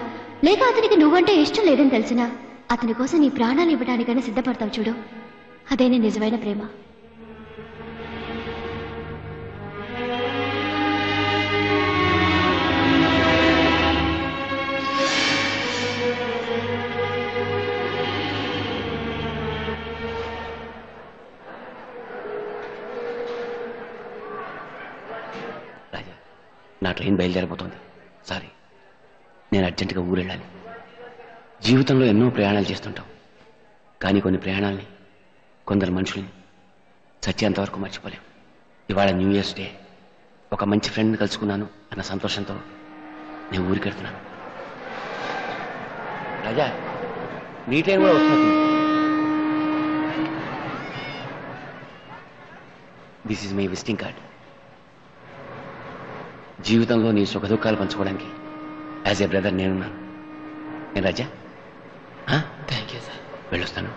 లేక అతనికి నువ్వంటే ఇష్టం లేదని తెలిసినా అతని కోసం నీ ప్రాణాలు ఇవ్వడానికైనా సిద్ధపడతావు చూడు, అదేనే నిజమైన ప్రేమ. నా ట్రైన్ బయలుదేరిపోతుంది. సారీ, నేను అర్జెంటుగా ఊరు వెళ్ళాలి. జీవితంలో ఎన్నో ప్రయాణాలు చేస్తుంటాం, కానీ కొన్ని ప్రయాణాలని, కొందరు మనుషుల్ని చచ్చేంతవరకు మర్చిపోలేం. ఇవాళ న్యూ ఇయర్స్ డే. ఒక మంచి ఫ్రెండ్ని కలుసుకున్నాను అన్న సంతోషంతో నేను ఊరికి వెళ్తున్నాను. రాజా, నీ ట్రైన్ కూడా వస్తుంది. This is my visiting card. జీవితంలో నీ సుఖ దుఃఖాలు పంచుకోవడానికి యాజ్ ఏ బ్రదర్ నేనున్నాను. నేను రాజా, థ్యాంక్ యూ సార్. వెళ్ళొస్తాను.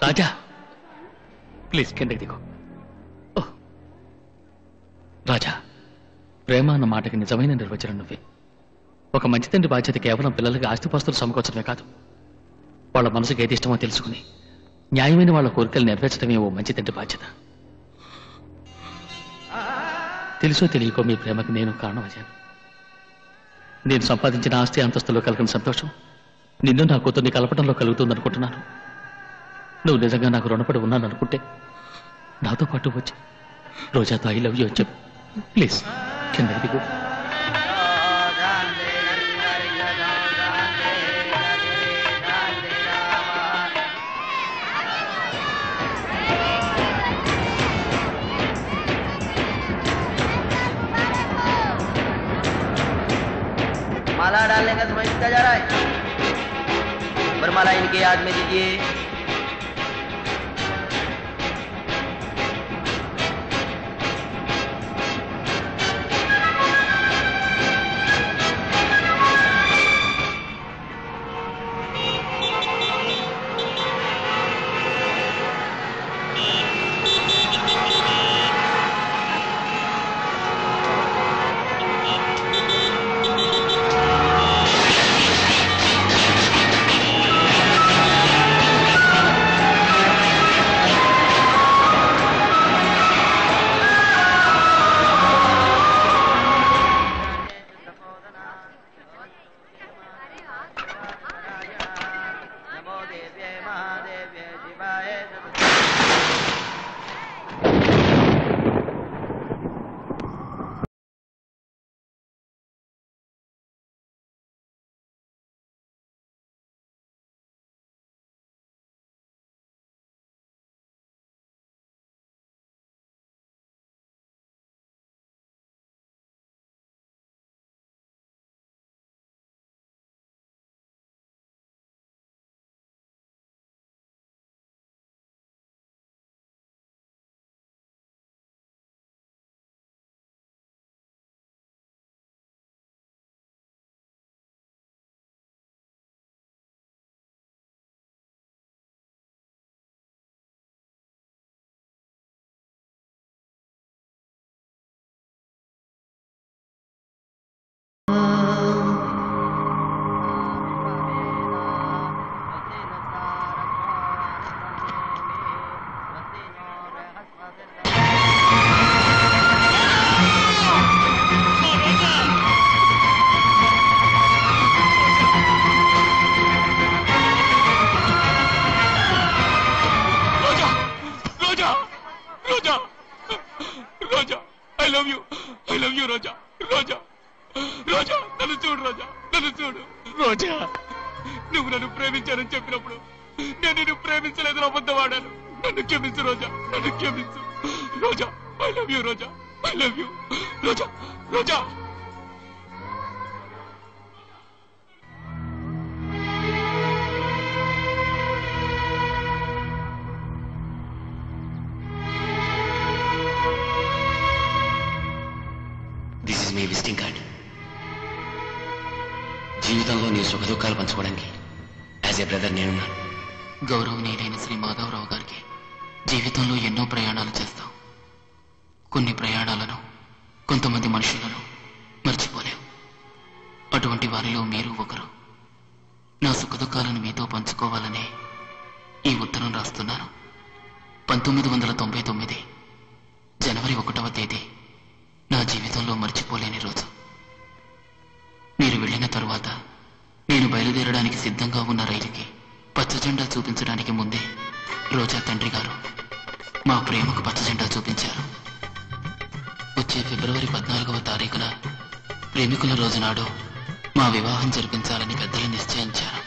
రాజా, ప్లీజ్ కిందకి దిగు. రాజా, ప్రేమ అన్న మాటకి నిజమైన నిర్వచనం నువ్వే. ఒక మంచి తండ్రి బాధ్యత కేవలం పిల్లలకి ఆస్తిపాస్తులు సమకూర్చడమే కాదు, వాళ్ళ మనసుకి ఏది ఇష్టమో తెలుసుకుని న్యాయమైన వాళ్ళ కోరికలు నెరవేర్చడమే ఓ మంచి తండ్రి బాధ్యత. తెలుసో తెలియకో మీ ప్రేమకి నేను కారణమయ్యాను. నేను సంపాదించిన ఆస్తి అంతస్తులో కలిగిన సంతోషం నిన్ను నా కూతుర్ని కలపడంలో కలుగుతుందనుకుంటున్నాను. నువ్వు నిజంగా నాకు రుణపడి ఉన్నాను అనుకుంటే నాతో పాటు వచ్చి రోజాతో ఐ లవ్ యూ అని చెప్పు ప్లీజ్. కిందకి దిగు. माला डालने का समय बीता जा रहा है। वरमाला इनके याद में दीजिए। రోజా నన్ను చూడు రోజా, నన్ను చూడు రోజా. నువ్వు నన్ను ప్రేమించానని చెప్పినప్పుడు నేను నిన్ను ప్రేమించలేదని అబద్ధవాడాను. నన్ను క్షమించు రోజా, నన్ను క్షమించు Roja. I love you Roja, I love you Roja, Roja. This is my visiting card. జీవితంలో నీ సుఖ దుఃఖాలు పంచుకోవడానికి యాజ్ ఏ బ్రదర్ నేనున్నాను. గౌరవనీయులైన శ్రీ మాధవరావు గారికి జీవితంలో ఎన్నో ప్రయాణాలు చేస్తాం. కొన్ని ప్రయాణాలను, కొంతమంది మనుషులను మర్చిపోలేం. అటువంటి వారిలో మీరు ఒకరు. నా సుఖ దుఃఖాలను మీతో పంచుకోవాలనే ఈ ఉత్తరం రాస్తున్నాను. 1999 జనవరి 1వ తేదీ నా జీవితంలో మర్చిపోలేని రోజు. మీరు వెళ్ళిన తరువాత నేను బయలుదేరడానికి సిద్ధంగా ఉన్న రైలుకి పచ్చజెండా చూపించడానికి ముందే రోజా తండ్రి గారు మా ప్రేమకు పచ్చజెండా చూపించారు. వచ్చే ఫిబ్రవరి 14వ తారీఖున ప్రేమికుల రోజు నాడు మా వివాహం జరిపించాలని పెద్దలు నిశ్చయించారు.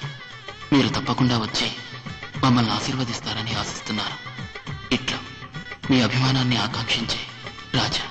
మీరు తప్పకుండా వచ్చి మమ్మల్ని ఆశీర్వదిస్తారని ఆశిస్తున్నారు. ఇట్లా మీ అభిమానాన్ని ఆకాంక్షించే రాజా.